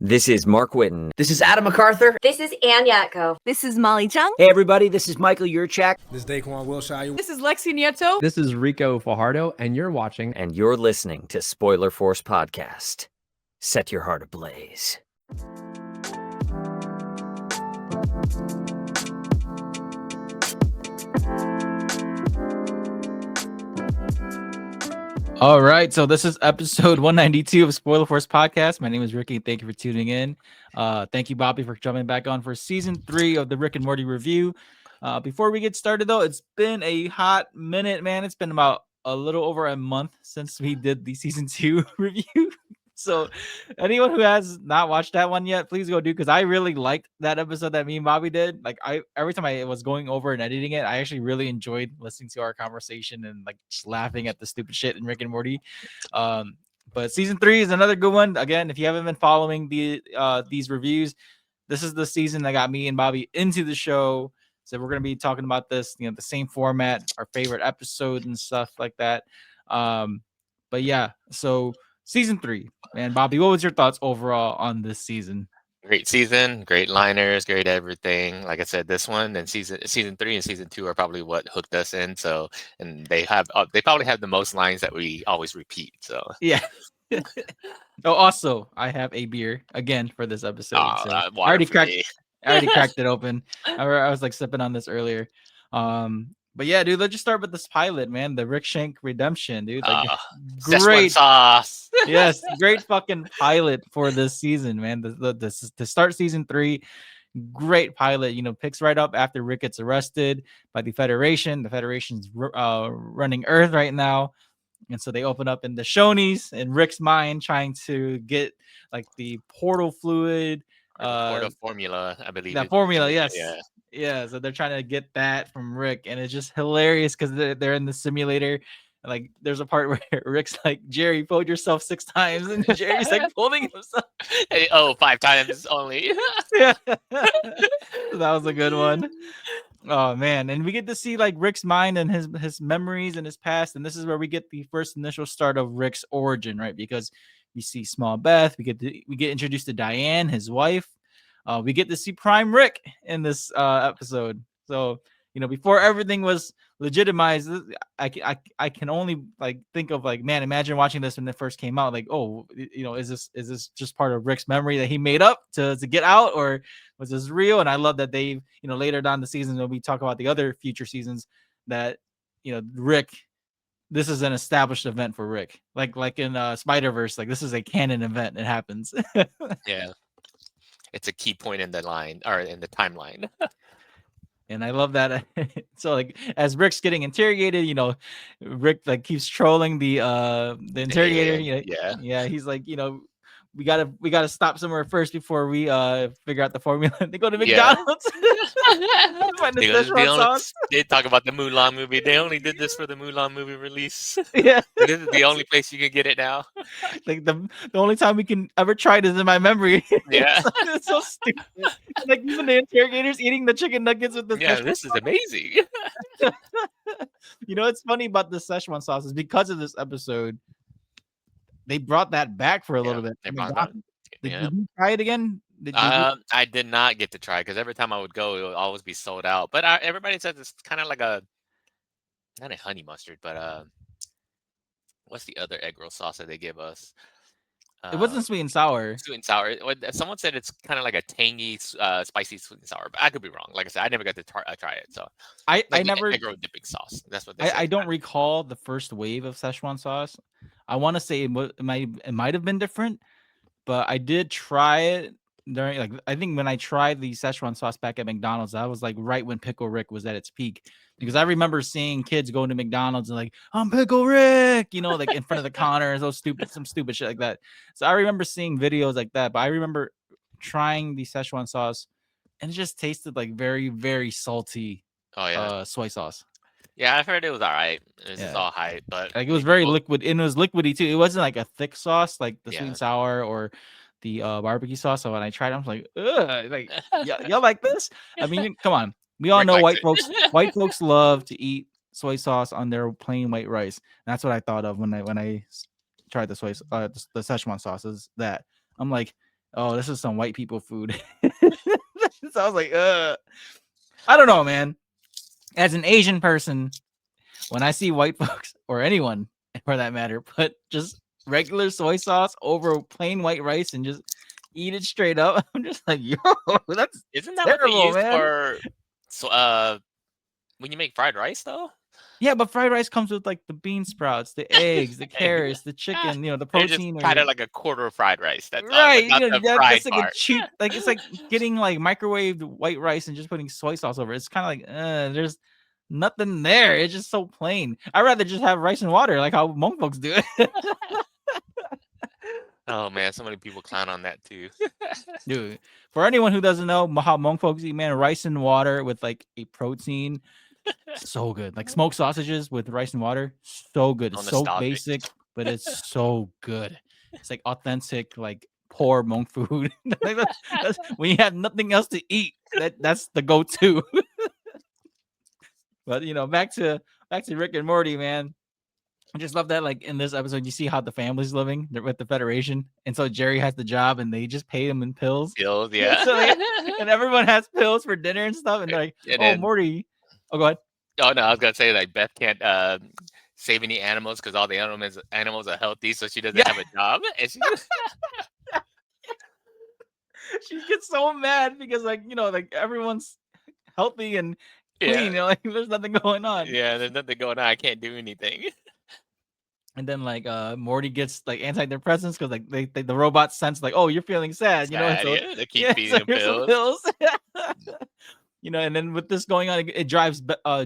This is Mark Whitten. This is Adam MacArthur. This is Ann Yatko. This is Molly Chung. Hey, everybody, this is Michael Yurchak. This is Daquan Wilshire. This is Lexi Nieto. This is Rico Fajardo, and you're watching. And you're listening to Spoiler Force Podcast. Set your heart ablaze. All right, so this is episode 192 of Spoiler Force Podcast. My name is Ricky. Thank you for tuning in. Thank you, Bobby, for jumping back on for season 3 of the Rick and Morty review. Before we get started, though, it's been a hot minute, man. It's been about a little over a month since we did the season 2 review. So anyone who has not watched that one yet, please go do, because I really liked that episode that me and Bobby did. Like, every time I was going over and editing it, I actually really enjoyed listening to our conversation and like just laughing at the stupid shit in Rick and Morty. But season 3 is another good one. Again, if you haven't been following these reviews, this is the season that got me and Bobby into the show. So we're gonna be talking about this, the same format, our favorite episodes and stuff like that. But yeah, so season 3, and Bobby, what was your thoughts overall on this season? Great season, great liners, great everything. Like I said, this one and season 3 and season 2 are probably what hooked us in. So, and they probably have the most lines that we always repeat. So yeah. Oh, also, I have a beer again for this episode. So I already cracked it open. I was like sipping on this earlier. But yeah, dude, let's just start with this pilot, man. The Rick Shank Redemption, dude. Like, great sauce. Yes, great fucking pilot for this season, man. To start season 3, great pilot. Picks right up after Rick gets arrested by the Federation. The Federation's running Earth right now, and so they open up in the Shoney's in Rick's mind, trying to get like the portal fluid, portal formula, I believe. That formula, yes. Yeah, so they're trying to get that from Rick, and it's just hilarious because they're in the simulator. Like, there's a part where Rick's like, Jerry, fold yourself 6 times, and Jerry's like folding himself. Hey, 5 times only. Yeah, so that was a good one. Oh man, and we get to see like Rick's mind and his memories and his past, and this is where we get the first initial start of Rick's origin, right? Because we see Small Beth, we get introduced to Diane, his wife. We get to see Prime Rick in this episode. So, before everything was legitimized, I can only like think of like, man, imagine watching this when it first came out. Like, oh, is this just part of Rick's memory that he made up to get out, or was this real? And I love that they, later down the season when we talk about the other future seasons, that Rick, this is an established event for Rick. Like in Spider-Verse, like this is a canon event. It happens. Yeah. It's a key point in the line or in the timeline. And I love that. So like as Rick's getting interrogated, Rick like keeps trolling the interrogator. Yeah. He's like, we gotta stop somewhere first before we figure out the formula. They go to McDonald's. They talk about the Mulan movie. They only did this for the Mulan movie release. Yeah, this is the only place you can get it now. Like the only time we can ever try this in my memory. Yeah, it's so stupid. Like even the interrogators eating the chicken nuggets with the this is amazing. What's funny about the Szechuan sauce is because of this episode, they brought that back for a little bit. Did you try it again? I did not get to try because every time I would go, it would always be sold out. But everybody says it's kind of like not a honey mustard, but what's the other egg roll sauce that they give us? It wasn't sweet and sour. Sweet and sour. Someone said it's kind of like a tangy, spicy sweet and sour. But I could be wrong. Like I said, I never got to try it. So I never egg roll dipping sauce. That's what they said. I don't recall the first wave of Szechuan sauce. I want to say it might have been different, but I did try it during I think when I tried the Szechuan sauce back at McDonald's, that was like right when Pickle Rick was at its peak. Because I remember seeing kids going to McDonald's and like, I'm Pickle Rick, like in front of the counter and some stupid shit like that. So I remember seeing videos like that, but I remember trying the Szechuan sauce and it just tasted like very, very salty soy sauce. Yeah, I've heard it was all right. It's just all hype, but like it was very liquid, and it was liquidy too. It wasn't like a thick sauce like the sweet and sour or the barbecue sauce. So when I tried it, I was like, ugh, like y'all like this? I mean, come on. We all know white folks love to eat soy sauce on their plain white rice. And that's what I thought of when I tried the the Szechuan sauces. That I'm like, oh, this is some white people food. So I was like, I don't know, man. As an Asian person, when I see white folks or anyone for that matter, put just regular soy sauce over plain white rice and just eat it straight up, I'm just like, yo, that's Isn't that what they terrible, use man. for so when you make fried rice though? Yeah, but fried rice comes with like the bean sprouts, the eggs, the carrots, the chicken, the They're just protein kind or of like a quarter of fried rice. That's all, right. without the That's fried like a part. cheap, like it's like getting like microwaved white rice and just putting soy sauce over it. It's kind of like, there's nothing there. It's just so plain. I'd rather just have rice and water, like how Hmong folks do it. Oh man, so many people clown on that too. Dude, for anyone who doesn't know how Hmong folks eat, man, rice and water with like a protein, so good. Like smoked sausages with rice and water, so good. So It's so nostalgic. basic, but it's so good. It's like authentic, like poor Hmong food. Like that's when you have nothing else to eat. That's the go-to. But back to Rick and Morty, man. I just love that, like in this episode, you see how the family's living with the Federation, and so Jerry has the job, and they just pay him in pills. Pills, yeah. So and everyone has pills for dinner and stuff, and they're like, And "Oh, then, Morty." Oh, go ahead. oh no, I was gonna say like Beth can't save any animals because all the animals are healthy, so she doesn't Yeah. have a job. And she just, She gets so mad because like everyone's healthy and clean. yeah, Like there's nothing going on. yeah, there's nothing going on. I can't do anything. And then like Morty gets like antidepressants because like the robot sense like, oh, you're feeling sad, and Sad, so yeah, they keep yeah, feeding so him here's some pills. pills. And then with this going on, it drives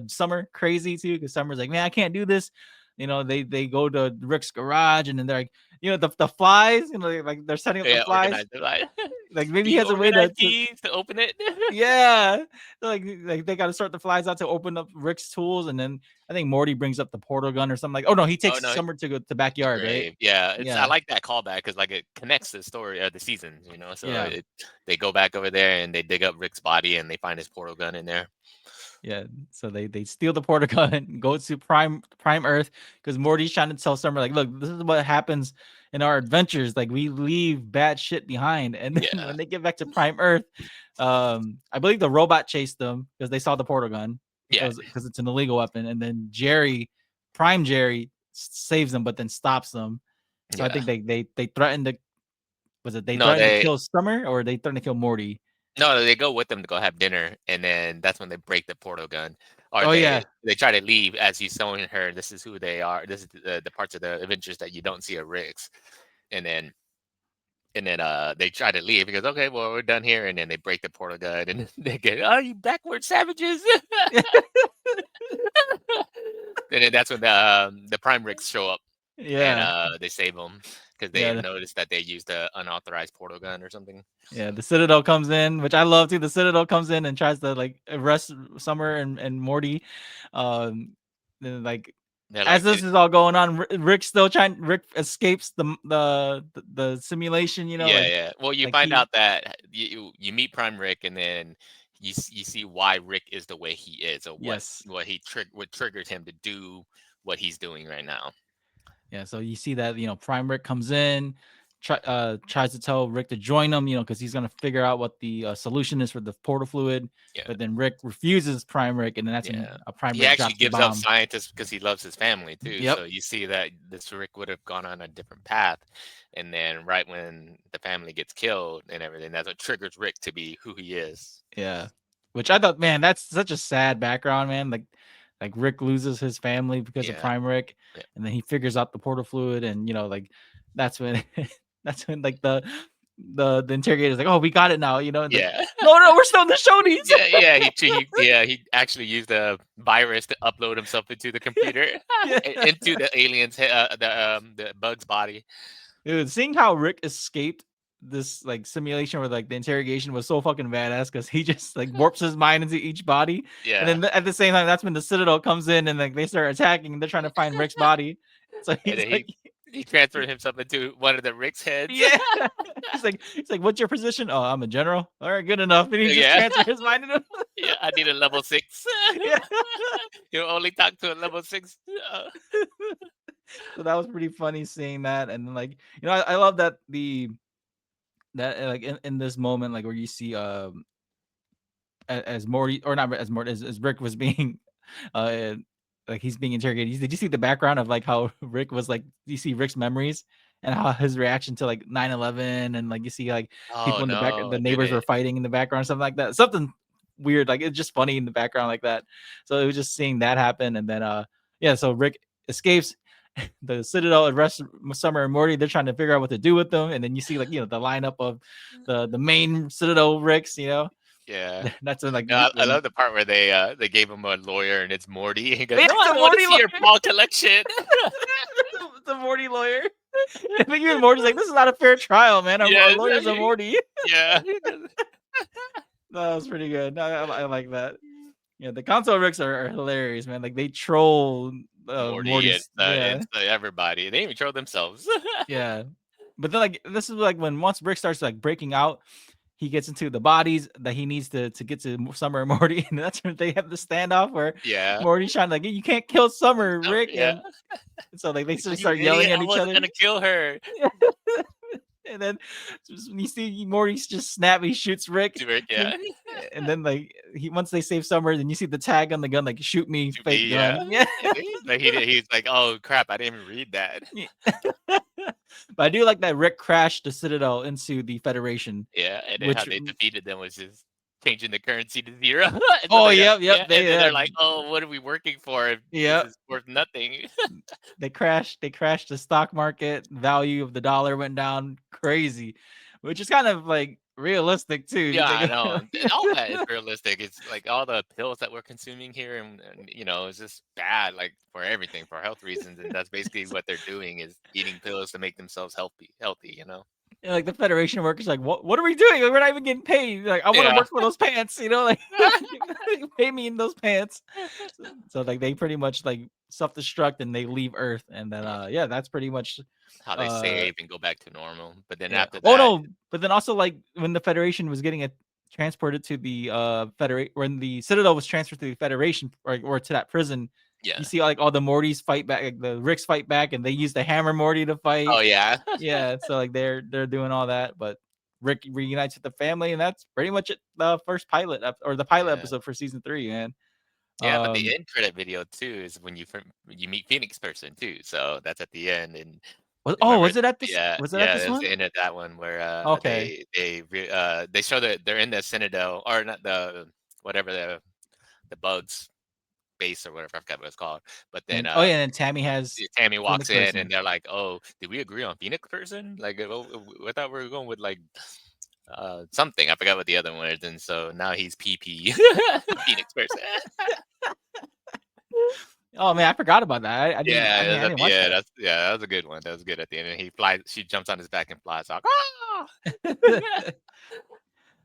Summer crazy too because Summer's like, man, I can't do this. They go to Rick's garage and then they're like, the flies, like they're setting up the Yeah, flies. organize it. Like, Like do maybe he you has a way organize to these to open it? yeah, like they got to sort the flies out to open up Rick's tools, and then I think Morty brings up the portal gun or something like. Oh no, he Oh takes no, Summer to go to the backyard, right? grave. Yeah, I Yeah, like that callback because like it connects the story of the seasons. So yeah, they go back over there and they dig up Rick's body and they find his portal gun in there. yeah. So they steal the portal gun, go to Prime Earth because Morty's trying to tell Summer like, look, this is what happens in our adventures. Like we leave bad shit behind, and then Yeah, when they get back to Prime Earth, I believe the robot chased them because they saw the portal gun yeah. because it's an illegal weapon, and then Prime Jerry saves them, but then stops them. So I Yeah. think they threatened to they No, threatened to kill Summer or they threatened to kill Morty. they go with them to go have dinner, and then that's when they break the portal gun, or Oh yeah, they try to leave as he's showing her this is who they are. This is the parts of the adventures that you don't see at Rick's, and then they try to leave because okay, well we're done here, and then they break the portal gun, and they get you backward savages, and then that's when the Prime Ricks show up and yeah, they save them because they yeah. noticed that they used a unauthorized portal gun or something. Yeah, the Citadel comes in, which I love too. The Citadel comes in and tries to like arrest Summer and Morty. Then, like They're as like, this is all going on, Rick escapes the simulation. yeah, yeah. Well, you Like find he out that you meet Prime Rick, and then you see why Rick is the way he is, or yes, what triggered him to do what he's doing right now. yeah. So you see that Prime Rick comes in, tries to tell Rick to join him, because he's gonna figure out what the solution is for the portal fluid. Yeah, But then Rick refuses Prime Rick, and then that's when yeah. Prime He Rick actually drops the gives up bomb. scientists because he loves his family too. Yep. So you see that this Rick would have gone on a different path, and then right when the family gets killed and everything, that's what triggers Rick to be who he is. Yeah. Which I thought, man, that's such a sad background, man. Like Rick loses his family because of Yeah, Prime Rick, yeah, and then he figures out the portal fluid, and like that's when like the interrogator's like, oh, we got it now, and like, yeah. no, we're still in the Shoney's. Yeah. He actually used a virus to upload himself into the computer, Yeah. into the alien's the bug's body. Dude, seeing how Rick escaped this like simulation where like the interrogation was so fucking badass because he just like warps his mind into each body, Yeah, and then at the same time, that's when the Citadel comes in and like they start attacking and they're trying to find Rick's body. So and he's then like, he transferred himself into one of the Rick's heads. yeah, he's like, what's your position? Oh, I'm a general. All right, good enough. And he just Yeah. transferred his mind into. Yeah, I need a level 6. Yeah. He'll only talk to a level 6. So that was pretty funny seeing that, and then like I love that that like in this moment, like where you see as Morty, or not as Morty, as Rick was being uh like he's being interrogated. Did you see the background of like how Rick was like, you see Rick's memories and how his reaction to like 9/11, and like you see like Oh people in the back, no, the I neighbors were didn't. fighting in the background, something like that. Something weird, like it's just funny in the background like that. So it was just seeing that happen, and then yeah, so Rick escapes. The Citadel arrests Summer and Morty. They're trying to figure out what to do with them, and then you see like the lineup of the main Citadel Ricks. Yeah. That's when like No, I love the part where they gave him a lawyer and it's Morty. He goes, yeah, "No, it's I a don't want to Morty see your lawyer. paw collection." The Morty lawyer. I think even Morty's like, this is not a fair trial, man. Our Yeah, lawyer's a Morty. yeah. That was pretty good. I like that. Yeah, the console Ricks are hilarious, man. Like they troll Morty Morty's. and Yeah, everybody. They even troll themselves. yeah. But then like this is like when once Rick starts like breaking out, he gets into the bodies that he needs to get to Summer and Morty, and that's when they have the standoff where Yeah. Morty's trying to like, you can't kill Summer, Rick, Yeah. and so like they You start yelling idiot! at I each wasn't other. gonna kill her. And then when you see Morty's just snap, he shoots Rick. Yeah. And then like once they save Summer, then you see the tag on the gun, like shoot me, To fake me, yeah. gun. Yeah. Like he's like, "Oh crap! I didn't even read that." But I do like that Rick crashed the Citadel into the Federation. Yeah, and then how Which they defeated them was just changing the currency to 0. And so oh they got, yep, yeah, and then they they're like, "Oh, what are we working for if this yep. is worth nothing?" They crashed the stock market, value of the dollar went down crazy, which is kind of like realistic too. If you Yeah, think I know. about And all that is it. realistic. It's like all the pills that we're consuming here, and it's just bad, like for everything, for health reasons. And that's basically what they're doing is eating pills to make themselves healthy. And like the Federation workers, like, what are we doing? Like, we're not even getting paid. Like, I want to Yeah. work for those pants, like pay me in those pants. So like they pretty much like self-destruct and they leave Earth, and then yeah, that's pretty much How they uh save and go back to normal. But then yeah. after Oh that, no, but then also like when the Federation was getting it transported to the Federation, when the Citadel was transferred to the Federation, or to that prison, yeah. you see like all the Mortys fight back, like, the Ricks fight back, and they use the Hammer Morty to fight. Oh yeah. Yeah, so like they're doing all that, but Rick reunites with the family, and that's pretty much it. The first or the pilot Yeah. episode for season 3, man. Yeah, but the end credit video too is when you meet Phoenix person too. So that's at the end, and remember, Was it at this? yeah, Was it at yeah, this that's one? the end of that one where Okay. they show that they're in the Citadel, or not, the whatever, the bugs base or whatever, I forgot what it's called. But then And oh yeah, and Tammy has Tammy walks Phoenix in and person. they're like, "Oh, did we agree on Phoenix person? Like, I thought we were going with like something. I forgot what the other one is." And so now he's PP Phoenix person. Oh man, I forgot about that. I didn't. I Yeah, mean, I that's at didn't the watch end. that. That was a good one. That was good at the end. And he flies. She jumps on his back and flies off. Ah!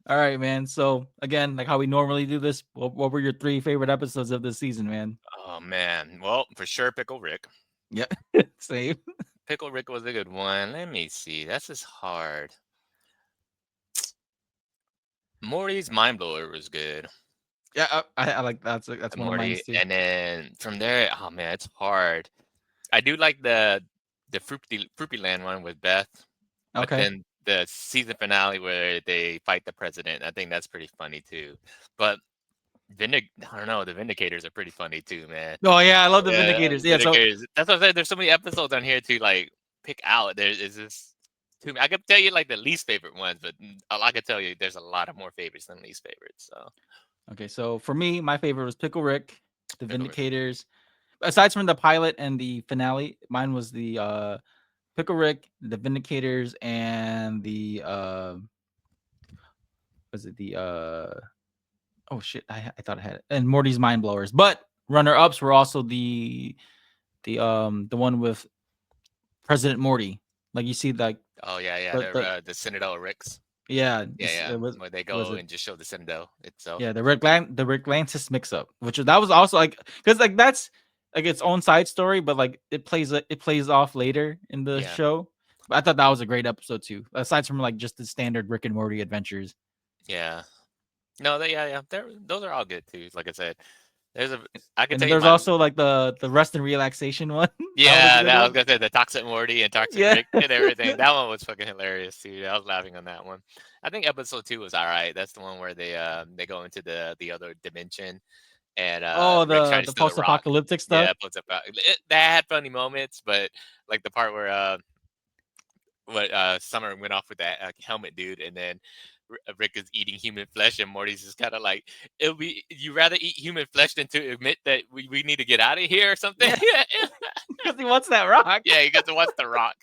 All right, man. So again, like how we normally do this, what were your 3 favorite episodes of this season, man? Oh man. Well, for sure, Pickle Rick. Yeah, same. Pickle Rick was a good one. Let me see. That's just hard. Morty's Mind Blower was good. Yeah, I like that's one of mine Morty, too. and then from there, oh man, it's hard. I do like the Fruity Land one with Beth, but Okay. then the season finale where they fight the president, I think that's pretty funny too. But I don't know, the Vindicators are pretty funny too, man. Oh yeah, I love the Yeah, Vindicators. Yeah, so Vindicators. That's what I said. There's so many episodes on here to like pick out. There's just too many. I could tell you like the least favorite ones, but I could tell you there's a lot of more favorites than least favorites. So okay, so for me, my favorite was Pickle Rick, the Pickle Rick. Vindicators. Aside from the pilot and the finale, mine was the Pickle Rick, the Vindicators, and the was it the oh shit, I thought I had it. And Morty's Mind Blowers. But runner ups were also the one with President Morty. Like you see like Oh yeah, the Citadel Ricks. yeah, Yeah. it was Where they was go it and just show the Citadel itself. yeah, the Rick Lantis mix up, that was also like, because like that's like its own side story, but like it plays off later in the Yeah. show. But I thought that was a great episode too. Aside from like just the standard Rick and Morty adventures. Yeah. No, yeah. Those are all good too. Like I said, There's a. I can And tell then you there's my. also like the rest and relaxation one. Yeah, That I was was a good one. gonna say the Toxic Morty and Toxic Yeah. Rick and everything. That one was fucking hilarious too. I was laughing on that one. I think episode 2 was all right. That's the one where they go into the other dimension and Oh, Rick trying to the steal the rock. post-apocalyptic stuff. Yeah, puts up. That had funny moments, but like the part where what Summer went off with that helmet dude, and then Rick is eating human flesh, and Morty's just kind of like, "It'll be you rather eat human flesh than to admit that we need to get out of here or something." Yeah, because he wants that rock. Yeah, he gets to watch the rock.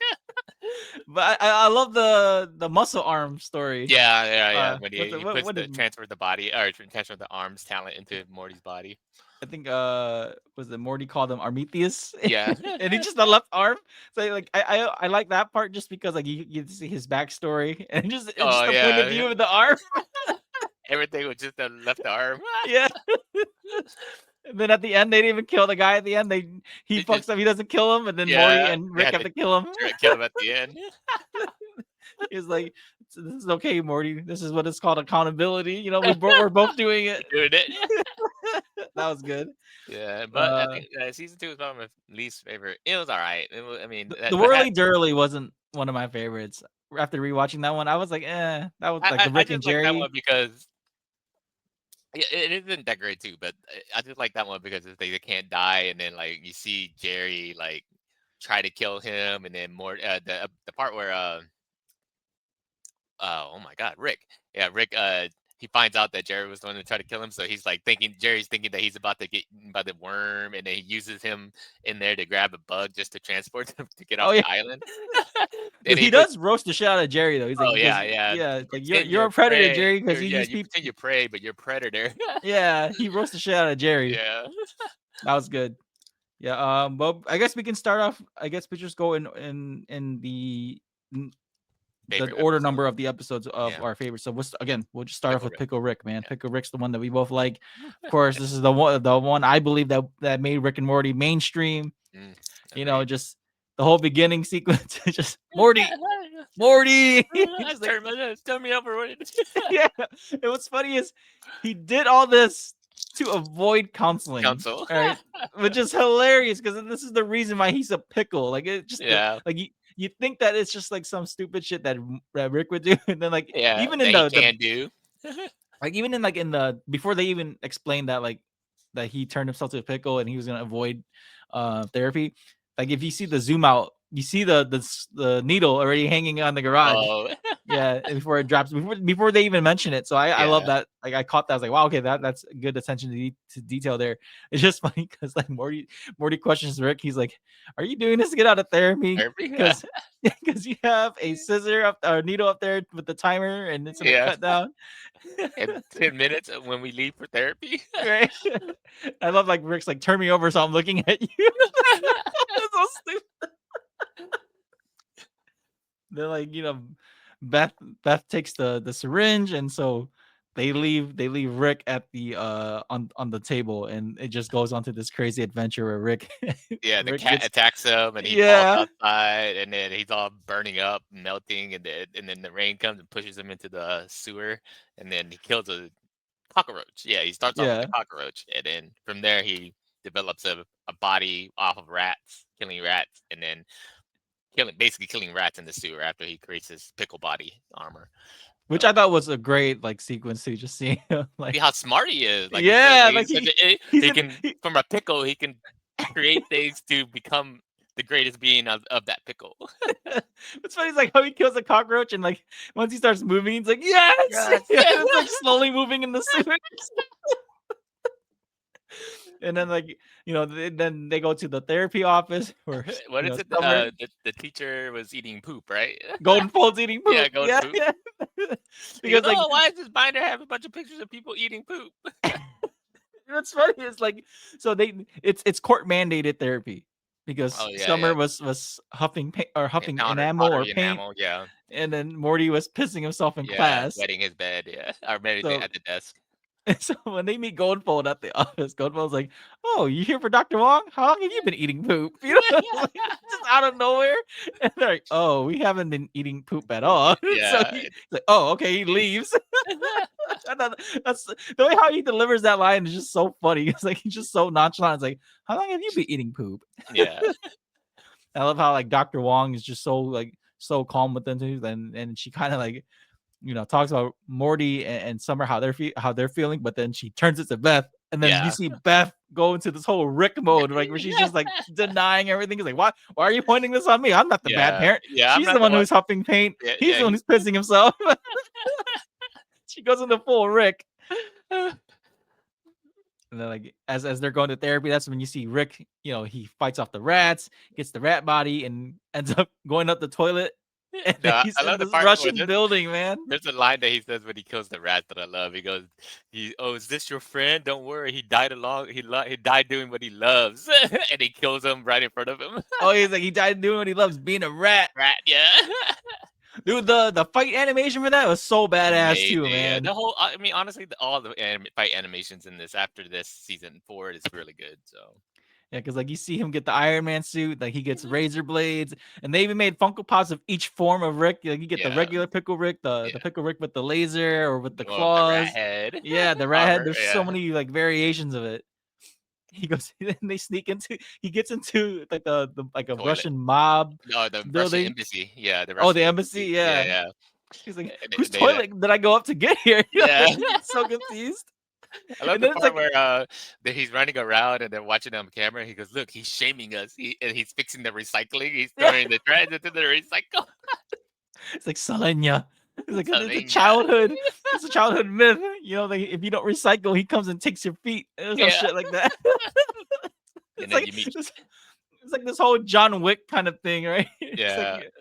But I love the muscle arm story. Yeah. When What's he, it, he puts what the did transfer the body or transfer the arms talent into Morty's body. I think was it Morty called him Armetheus? Yeah. And he just the left arm. So like I like that part just because like you see his backstory and it's just Oh the point of yeah. view of the arm. Everything was just the left arm. Yeah. And then at the end they didn't even kill the guy at the end. He They just fucks up, he doesn't kill him, and then Morty yeah. and They Rick had have to to kill him. kill him at the end. He's like, this is okay, Morty. This is what it's called accountability. You know, we're both doing it. Doing it. That was good. Yeah, but I Uh, think season 2 was probably my least favorite. It was all right. I mean, the Whirly Durly wasn't one of my favorites. After rewatching that one, I was like, that was like the I Rick and just like that Jerry. one because it isn't that great too. But I just like that one because they can't die, and then like you see Jerry like try to kill him, and then more the part where oh my God, Rick. Yeah, Rick. He finds out that Jerry was the one to try to kill him, so he's like Jerry's thinking that he's about to get eaten by the worm, and then he uses him in there to grab a bug just to transport him to get Oh off yeah, the island. And he does roast the shit out of Jerry though. He's like, oh yeah. yeah, it's like Pretend you're a predator, prey. Jerry, because you Yeah, use you people. pretend you're prey, but you're predator. Yeah, he roasts the shit out of Jerry. Yeah. That was good. Yeah. But I guess we can start off. I guess we just go in the Favorite order episode. number of the episodes of Yeah. our favorites. So we'll just start off Pickle with Rick. Pickle Rick, man. Yeah. Pickle Rick's the one that we both like. Of course, this is the one I believe that made Rick and Morty mainstream. You know, just the whole beginning sequence, just Morty. Just like, Turn me over. yeah. And what's funny is he did all this to avoid counseling. Council. Right? Which is hilarious because this is the reason why he's a pickle. Like it just Yeah. like you think that it's just like some stupid shit that Rick would do, and then like Yeah. even in that the he can do. like even in like in the before they even explained that like that he turned himself to a pickle and he was gonna avoid therapy. Like if you see the zoom out, you see the needle already hanging on the garage. Oh. Yeah, and before it drops, before they even mention it. So I love that. Like I caught that. I was like, wow, okay, that's good attention to detail there. It's just funny because like Morty questions Rick. He's like, "Are you doing this to get out of therapy? Because you have a scissor up or needle up there with the timer and it's gonna cut down in 10 minutes when we leave for therapy." Right? I love like Rick's like, "Turn me over, so I'm looking at you." It's so stupid. They're like, Beth takes the syringe, and so they leave Rick at the on the table, and it just goes on to this crazy adventure where Rick Yeah, the Rick cat attacks him, and he falls Yeah. outside, and then he's all burning up, melting, and then the rain comes and pushes him into the sewer, and then he kills a cockroach. Yeah, he starts off with a cockroach, and then from there he develops a body off of rats, killing rats, and then basically killing rats in the sewer after he creates his pickle body armor. Which I thought was a great like sequence to just see like See how smart he is. Like Yeah, he's like such he's he a- can from a pickle he can create things to become the greatest being of that pickle. It's funny, it's like how he kills a cockroach, and like once he starts moving, he's like, yes! Yes! It's like slowly moving in the sewers. And then like then they go to the therapy office where What is it? Summer- The teacher was eating poop, right? Golden Fold's eating poop. Yeah, Golden Poop. Yeah. He goes, Because like why does this binder have a bunch of pictures of people eating poop? what's funny is like so it's court mandated therapy because Summer was huffing paint or huffing enamel or paint, enamel, yeah. and then Morty was pissing himself in class. Wetting his bed, yeah, or maybe So- at the desk. And so when they meet Goldfold at the office, Goldfold's like, "Oh, you here for Dr. Wong? How long have you been eating poop?" Like, just out of nowhere. And they're like, "Oh, we haven't been eating poop at all." So Yeah. he's like, "Oh, okay." He leaves. I thought that's the way how he delivers that line is just so funny. It's like he's just so nonchalant. It's like, how long have you been eating poop? Yeah. I love how like Dr. Wong is just so calm with them too. And she kind of like talks about Morty and Summer how they're feeling, but then she turns it to Beth, and then you Yeah. see Beth go into this whole Rick mode, like where she's just like denying everything. It's like, why are you pointing this on me? I'm not the bad parent. Yeah, I'm She's not the the one one. who's huffing paint. Yeah, He's yeah, the one who's pissing himself. She goes into full Rick. And then like as they're going to therapy, that's when you see Rick, he fights off the rats, gets the rat body, and ends up going up the toilet. And then No, he's I love in the this part where Russian building, man. there's a line that he says when he kills the rat that I love. He goes, is this your friend? Don't worry, he died he died doing what he loves," and he kills him right in front of him. Oh, he's like, he died doing what he loves, being a rat. Rat, yeah. Dude, the fight animation for that was so badass too, Amazing, yeah. man. The whole, I mean, honestly, all the fight animations in this after this season 4 is really good. So Yeah, because like you see him get the Iron Man suit, like he gets razor blades, and they even made Funko Pops of each form of Rick. Like you get the yeah, regular pickle Rick, the yeah. pickle Rick with the laser or with the Well, the rat claws. head. Yeah, the rat head. Armor, There's so yeah. many like variations of it. He goes, and they sneak into. He gets into like the like a Toilet. Russian mob No, the Russian building. embassy. Yeah, the Oh, Russian the embassy. Yeah, Yeah. yeah. He's like, And whose they- toilet did I go up to get here? Yeah. So confused. I love And the then it's part like, where that he's running around and they're watching on camera. He goes, "Look, he's shaming us. And he's fixing the recycling. He's throwing the trash into the recycle." it's like Selenia. It's like it's a Selena. childhood. It's a childhood myth. Like if you don't recycle, he comes and takes your feet. Some Yeah. shit like that. And It's then like you meet, it's like this whole John Wick kind of thing, right? It's yeah. like,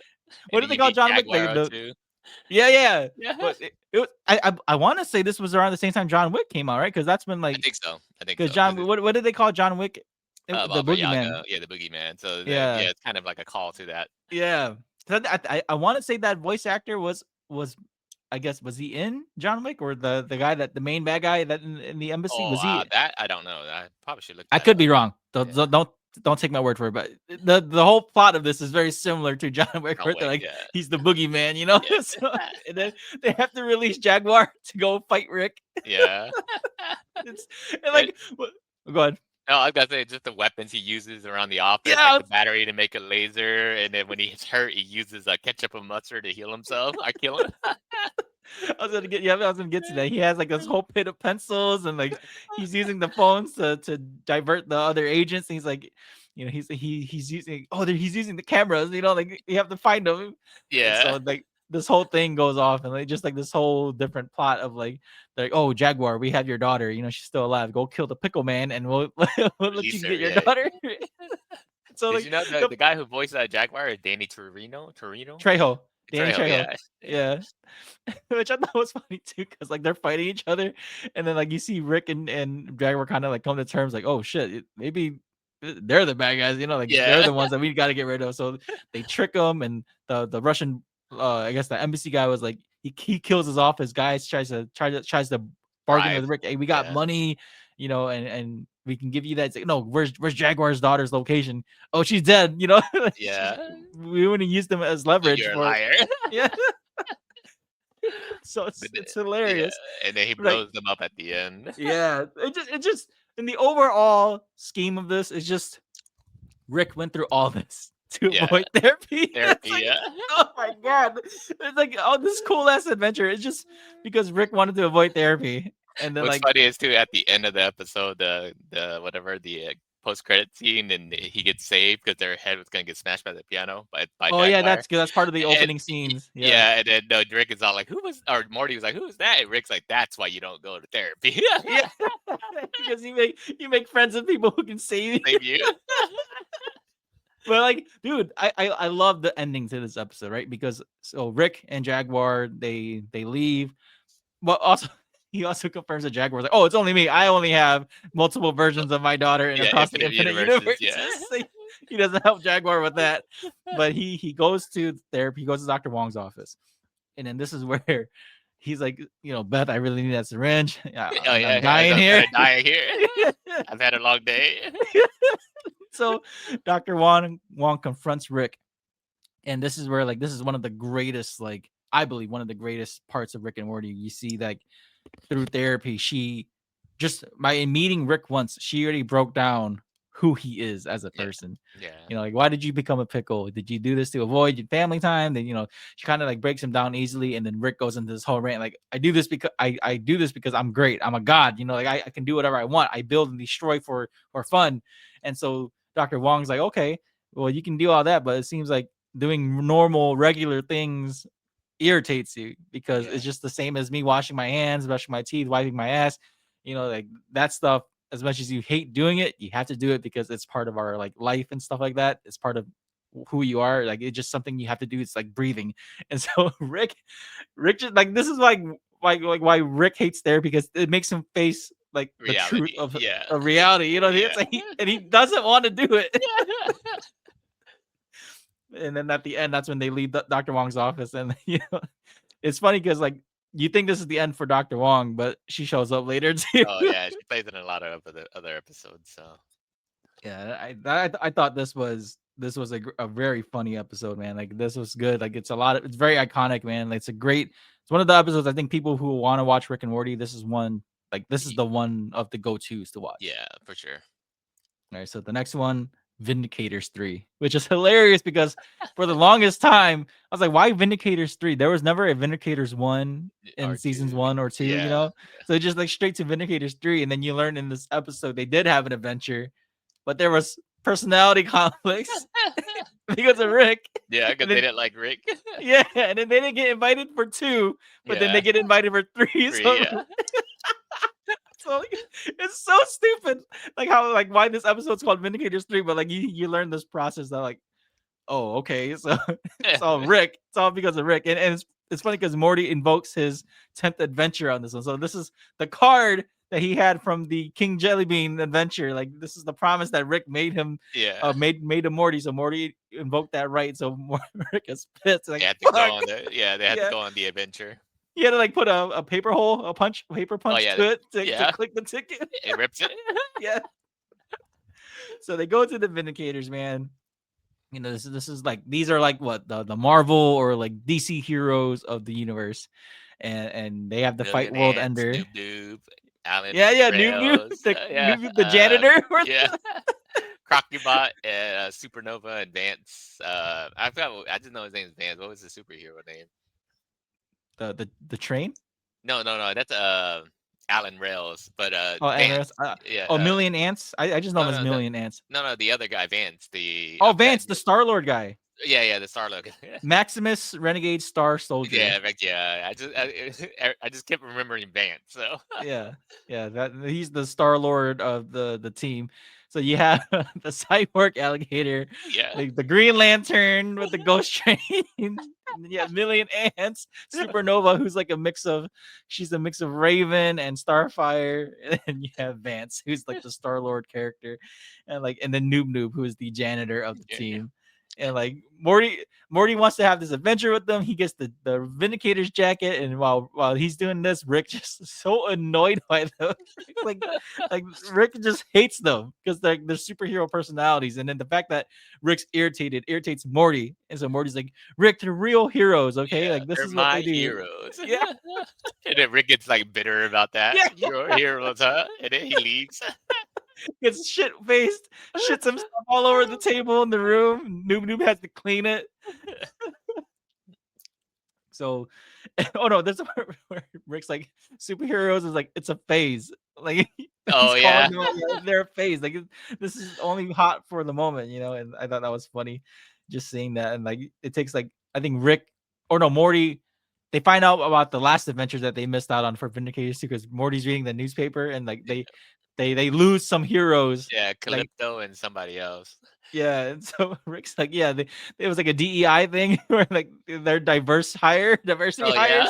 what And did they then you call meet John Wick? Jaguar too. Yeah. Yeah, But it was, I want to say this was around the same time John Wick came out, right? Because that's when I like think so. I think because so. John what did they call John Wick? The Baba boogeyman. Yaga. Yeah, the boogeyman. So Yeah. yeah, it's kind of like a call to that. Yeah. So I want to say that voice actor was I guess was he in John Wick or the guy that the main bad guy that in the embassy Oh, was he? that I don't know. I probably should look. I that could up. be wrong. Yeah. Don't take my word for it, but the whole plot of this is very similar to John Wick, John where they're Wick, like yeah. he's the boogeyman, Yeah. So, and then they have to release Jaguar to go fight Rick. Yeah. And like, go ahead. No, I was gonna say just the weapons he uses around the office, Yeah. like the battery to make a laser, and then when he's hurt, he uses ketchup and mustard to heal himself. I kill him. I was gonna get to that. He has like this whole pit of pencils, and like he's using the phones to divert the other agents. And he's like, he's using he's using the cameras. Like you have to find them. And Yeah. so like this whole thing goes off, and like just like this whole different plot of like, they're like, oh Jaguar, we have your daughter. She's still alive. Go kill the pickle man, and we'll let you Release her, get your yeah. daughter. So Did like you know the guy who voiced Jaguar is Danny Torino? Trejo. Danny Trejo. Yeah. Yeah. Which I thought was funny too, because like they're fighting each other, and then like you see Rick and Jaguar kind of like come to terms, like, oh shit, maybe they're the bad guys, like Yeah. they're the ones that we got to get rid of. So they trick them, and the Russian, I guess the embassy guy was like, he kills his office guys, tries to bargain Bribe. with Rick. Hey, we got Yeah. money, and we can give you that. It's like, no, where's Jaguar's daughter's location? Oh, she's dead. Yeah. We wouldn't use them as leverage. You're a for liar. Yeah. So it's hilarious. Yeah. And then he Like- blows them up at the end. Yeah, it just in the overall scheme of this, it's just Rick went through all this to Yeah. avoid therapy. Therapy, It's like, yeah. oh my god, it's like, oh, this cool ass adventure. It's just because Rick wanted to avoid therapy, and then What's like, funny is too at the end of the episode, the whatever the post credit scene, and he gets saved because their head was gonna get smashed by the piano by oh yeah, Jaguar. that's good. That's part of the And- opening scenes. Yeah, and then Rick is all like, or Morty was like, who was that? And Rick's like, that's why you don't go to therapy. Yeah, because you make friends with people who can save you. Save you. But like, dude, I love the ending to this episode, right? Because so Rick and Jaguar they leave. Well, also he also confirms that Jaguar's like, oh, it's only me. I only have multiple versions of my daughter and Yeah, across the infinite infinite universes, universes. yeah. So he doesn't help Jaguar with that. But he goes to therapy. He goes to Dr. Wong's office, and then this is where he's like, Beth, I really need that syringe. Yeah, Oh yeah, I'm dying here. Dying here. I've had a long day. So Dr. Wong confronts Rick, and this is where this is one of the greatest I believe, one of the greatest parts of Rick and Morty. You see, like through therapy, she just by meeting Rick once, she already broke down who he is as a Yeah. person. Yeah. You know, like, why did you become a pickle? Did you do this to avoid your family time? Then, you know, she kind of like breaks him down easily, and then Rick goes into this whole rant, like, I do this because I'm great. I'm a god. You know, like I can do whatever I want. I build and destroy for fun. And so Dr. Wong's like, okay, well, you can do all that, but it seems like doing normal, regular things irritates you because Yeah. it's just the same as me washing my hands, brushing my teeth, wiping my ass. You know, like that stuff. As much as you hate doing it, you have to do it because it's part of our like life and stuff like that. It's part of who you are. Like it's just something you have to do. It's like breathing. And so Rick just like this is like why Rick hates therapy, because it makes him face like the truth Reality. Yeah. of reality. You know, it's Yeah. like and he doesn't want to do it. Yeah. And then at the end, that's when they leave Dr. Wong's office, and you know, it's funny because like you think this is the end for Dr. Wong, but she shows up later too. Oh yeah, she plays in a lot of other episodes. So Yeah, I thought this was a very funny episode, man. Like this was good. Like it's very iconic, man. Like, it's one of the episodes I think people who want to watch Rick and Morty, this is one, like this is the one of the go-tos to watch. yeah, for sure. All right, so the next one, Vindicators 3, which is hilarious because for the longest time I was like, why Vindicators 3? There was never a Vindicators 1 in Or seasons two. 1 or 2, you Yeah. know? So just like straight to Vindicators 3, and then you learn in this episode they did have an adventure, but there was personality conflicts because of Rick. Yeah, because And they then, didn't like Rick. yeah, and then they didn't get invited for 2, but then Yeah. they get invited for 3. So, Yeah. so like, it's so stupid. Like how like why this episode's called Vindicators 3, but like you learn this process that like, oh, okay, so it's all Rick. It's all because of Rick. And it's funny because Morty invokes his 10th adventure on this one. So this is the card that he had from the King Jellybean adventure. Like this is the promise that Rick made him, Yeah. made to Morty. So Morty invoked that right. So Rick is pissed. Like, They had to fuck. go on the they had Yeah. to go on the adventure. He had to like put a paper punch yeah, to it to yeah. click the ticket. It rips it. Yeah. So they go to the Vindicators, man. You know, this is like these are like what the Marvel or like DC heroes of the universe, and they have the fight Million world Ants, ender. Noob Noob, Alan Yeah, Noob Rails, the janitor. yeah, Crocubot, and Supernova, and Vance. I forgot. I just know his name is Vance. What was the superhero name? The train. No, that's Alan Rails, but Oh, Vance. Yeah. Million Ants. I just know him as Million Ants. No, the other guy, Vance. The Vance, the Star-Lord guy. Yeah, the Star-Lord. Maximus Renegade Star Soldier. Yeah. I just kept remembering Vance. So yeah, that he's the Star-Lord of the team. So you have the Cyborg Alligator, yeah, the Green Lantern with the Ghost Train. Yeah, Million Ants, Supernova, who's like she's a mix of Raven and Starfire, and then you have Vance, who's like the Star-Lord character, and then Noob, who is the janitor of the team. And like Morty wants to have this adventure with them. He gets the Vindicator's jacket, and while he's doing this, Rick just is so annoyed by them. like Rick just hates them because they're superhero personalities. And then the fact that Rick's irritates Morty, and so Morty's like, Rick, they're real heroes, okay? Yeah, like this they're is what my they do. heroes. Yeah. And then Rick gets like bitter about that. Yeah. Your heroes, huh? And then he leaves. Gets shit-faced, shits himself all over the table in the room. Noob has to clean it. So, oh no, that's where Rick's like, superheroes is like, it's a phase. Like, Oh yeah, they're a phase. Like, this is only hot for the moment, you know. And I thought that was funny, just seeing that. And like, it takes like, I think Morty. They find out about the last adventures that they missed out on for Vindicators 2 because Morty's reading the newspaper, and like they lose some heroes. Yeah, Calypso and somebody else. Yeah, and so Rick's like, yeah, it was like a DEI thing where like they're diversity hires. Yeah?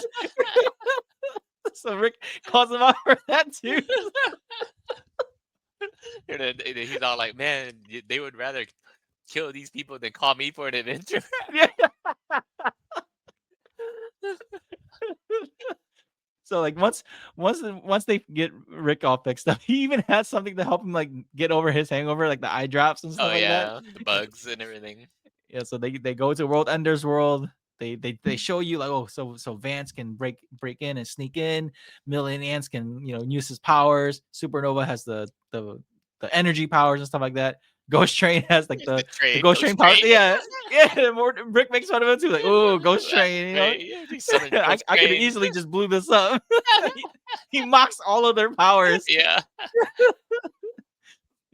So Rick calls them out for that too. And then he's all like, "Man, they would rather kill these people than call me for an adventure." Yeah. So like once they get Rick all fixed up, he even has something to help him like get over his hangover, like the eye drops and stuff Oh like yeah, that. the bugs and everything. Yeah, so they go to World Ender's world. they show you like, oh, so Vance can break in and sneak in. Million Ants can use his powers. Supernova has the energy powers and stuff like that. Ghost Train has like the Ghost Train powers. Yeah, yeah. Rick makes fun of him too, like, oh, Ghost Train. He summoned I Ghost could Train. easily just blew this up. he mocks all of their powers. Yeah.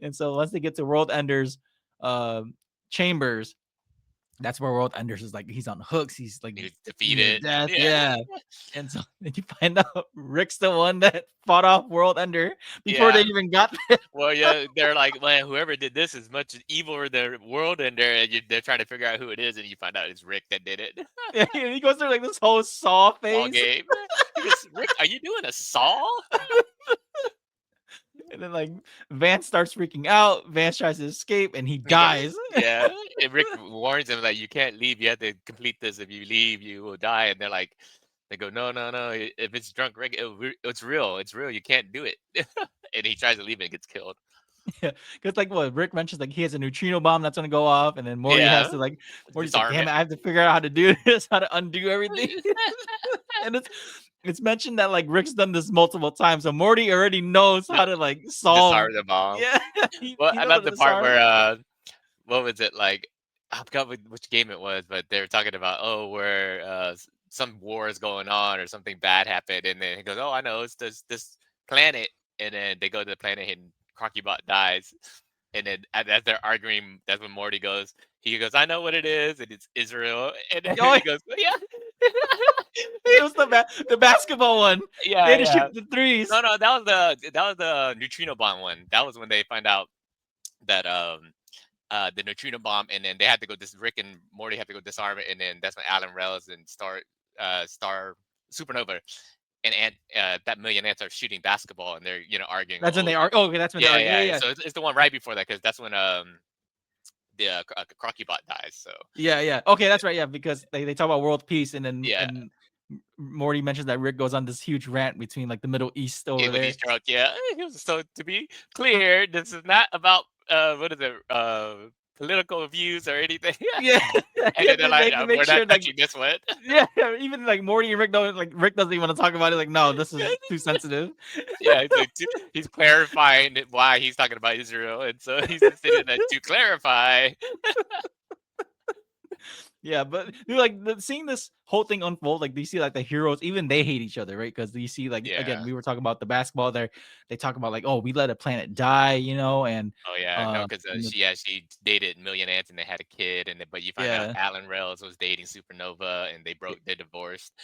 And so once they get to World Ender's chambers, that's where World Enders is like, he's on hooks. He's like, He was defeated. Death, yeah. And so then you find out Rick's the one that fought off World Ender before they even got there. Well, yeah, they're like, man, whoever did this is much evil than the world Ender, and they're trying to figure out who it is, and you find out it's Rick that did it. Yeah, he goes through like this whole Saw phase. All game. He goes, Rick, are you doing a Saw? And then like Vance starts freaking out. Vance tries to escape and he dies. Yeah. And Rick warns him like, you can't leave. You have to complete this. If you leave, you will die. And they're like, they go, no. If it's drunk Rick, it's real. It's real. You can't do it. And he tries to leave and gets killed. Yeah, because like what Rick mentions, like he has a neutrino bomb that's gonna go off, and then Morty has to like, Morty's like, damn it, I have to figure out how to do this, how to undo everything. And it's mentioned that like Rick's done this multiple times, so Morty already knows how to like solve Disarm the bomb. Yeah. Well, I love the part where what was it like? I forgot which game it was, but they were talking about where some war is going on or something bad happened, and then he goes, oh, I know, it's this planet, and then they go to the planet and Crocubot dies, and then as they're arguing, that's when Morty goes. He goes, I know what it is, and it's Israel. And then he goes, yeah. It was the basketball one. Yeah, they had to shoot the threes. No, that was the neutrino bomb one. That was when they find out that the neutrino bomb, and then they had to go. Rick and Morty have to go disarm it, and then that's when Alan Reynolds and Star Supernova and that Million Ants are shooting basketball, and they're arguing. That's when they are. Oh, okay, that's when they are. Yeah. So it's the one right before that, because that's when the Crocubot dies. So yeah. Okay, that's right. Yeah, because they talk about world peace, and then and Morty mentions that Rick goes on this huge rant between like the Middle East over there. He's drunk, yeah. So to be clear, this is not about political views or anything. Yeah. And then they're like, we're not touching this one. Yeah, even like Morty and Rick don't Rick doesn't even want to talk about it. Like, no, this is too sensitive. Yeah, he's clarifying why he's talking about Israel, and so he's saying that to clarify. Yeah, but dude, like seeing this whole thing unfold, like do you see like the heroes, even they hate each other, right? Because you see, like again, we were talking about the basketball there. They talk about like, oh, we let a planet die, and no, because she dated Million Ants and they had a kid, but you find out Alan Reynolds was dating Supernova and they divorced,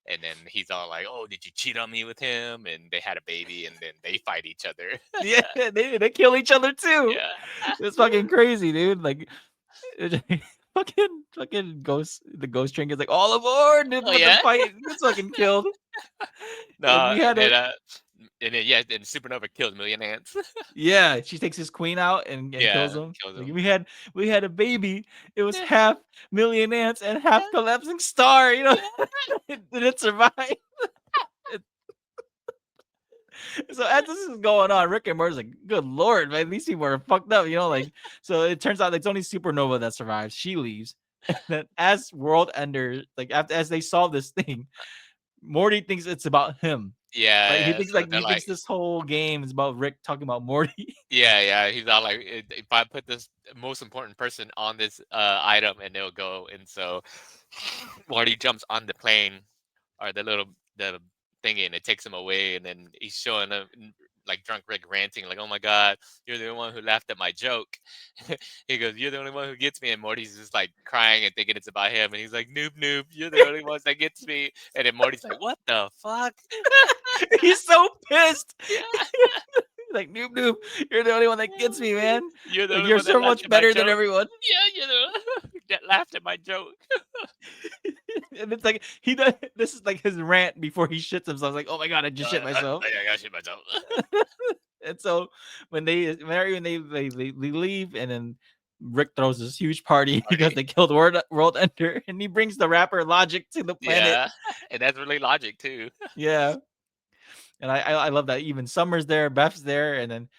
and then he's all like, oh, did you cheat on me with him? And they had a baby, and then they fight each other. Yeah, they kill each other too. Yeah, it's fucking crazy, dude. Like. Fucking Ghost Train is like, all aboard! The fight gets fucking killed. No, we had and Supernova killed Million Ants. Yeah, she takes his queen out and kills him. Like, we had a baby. It was half Million Ants and half collapsing star. Did it survive? So as this is going on, Rick and Morty's like, good lord, man, these people are fucked up, so it turns out it's only Supernova that survives. She leaves. And then as World Ender, like as they solve this thing, Morty thinks it's about him. Yeah. Right? He thinks this whole game is about Rick talking about Morty. Yeah. He's all like, if I put this most important person on this item, and they'll go. And so Morty jumps on the plane or the thingy, and it takes him away, and then he's showing him like drunk Rick ranting like, oh my god, you're the only one who laughed at my joke. He goes, you're the only one who gets me, and Morty's just like crying and thinking it's about him, and he's like, noob, you're the only ones that gets me. And then Morty's like, what the fuck? He's so pissed. Like, noob, you're the only one that gets me, man. You're so much better than everyone. Yeah, that laughed at my joke. And it's like this is like his rant before he shits himself. Like, oh my god, I just shit myself. I gotta shit myself. And so when they leave, and then Rick throws this huge party because they killed World Ender, and he brings the rapper Logic to the planet. Yeah, and that's really Logic too. Yeah. And I love that even Summer's there, Beth's there, and then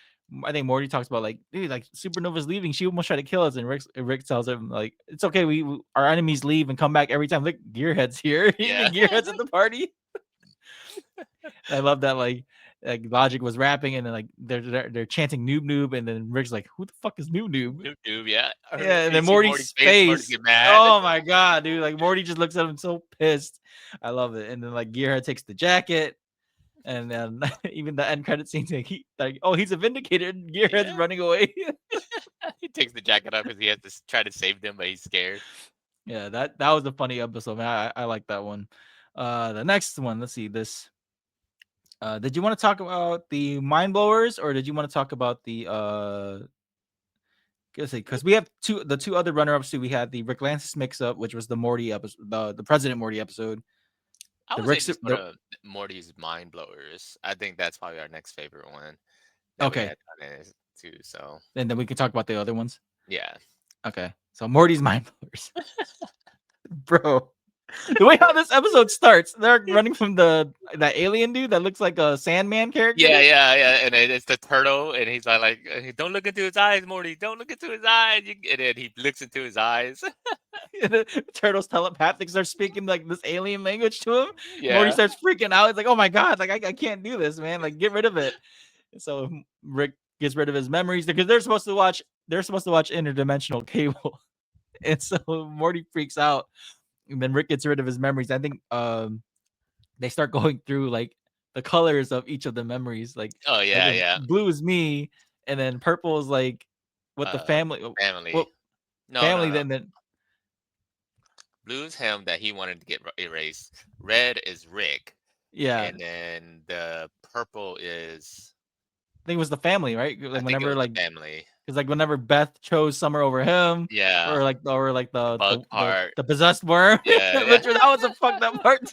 I think Morty talks about like, dude, like Supernova's leaving. She almost tried to kill us, and Rick tells him like, it's okay. Our enemies leave and come back every time. Look, Gearhead's here. Yeah. Gearhead's at the party. I love that like Logic was rapping, and then like they're chanting noob noob, and then Rick's like, who the fuck is noob noob? Noob, yeah. Yeah, and You then see Morty's Morty's face. get mad. Oh my god, dude! Like Morty just looks at him so pissed. I love it. And then like Gearhead takes the jacket, and then even the end credit scene, he's a vindicator. Gearhead's running away. He takes the jacket off because he has to try to save them, but he's scared. Yeah, that was a funny episode, man. I like that one. The next one, let's see this. Did you want to talk about the mind blowers, or did you want to talk about the because we have the two other runner-ups too. We had the Rick Lances mix-up, which was the Morty episode, the President Morty episode. I The would Rick's say just go to Morty's mind blowers. I think that's probably our next favorite one. that we Okay. had done it too. So and then we can talk about the other ones. yeah, Okay, so Morty's mind blowers, bro. The way how this episode starts, they're running from that alien dude that looks like a Sandman character. yeah, and it's the turtle, and he's like, "Don't look into his eyes, Morty. Don't look into his eyes." And then he looks into his eyes. The turtle's telepathic starts speaking like this alien language to him. Yeah, Morty starts freaking out. It's like, oh my god, like I can't do this, man. Like get rid of it. So Rick gets rid of his memories because they're supposed to watch interdimensional cable. And so Morty freaks out. And then Rick gets rid of his memories. I think they start going through like the colors of each of the memories. Like, oh yeah, like yeah. blue is me, and then purple is like what the family. Family. Well, No, family. no. Then Blue's him that he wanted to get erased. Red is Rick. yeah, And then the purple is I think it was the family, right? I Like think it whenever was like the family. because like whenever Beth chose Summer over him, Yeah. or like Bug part. the possessed worm. Yeah, Which that was a fucked up part.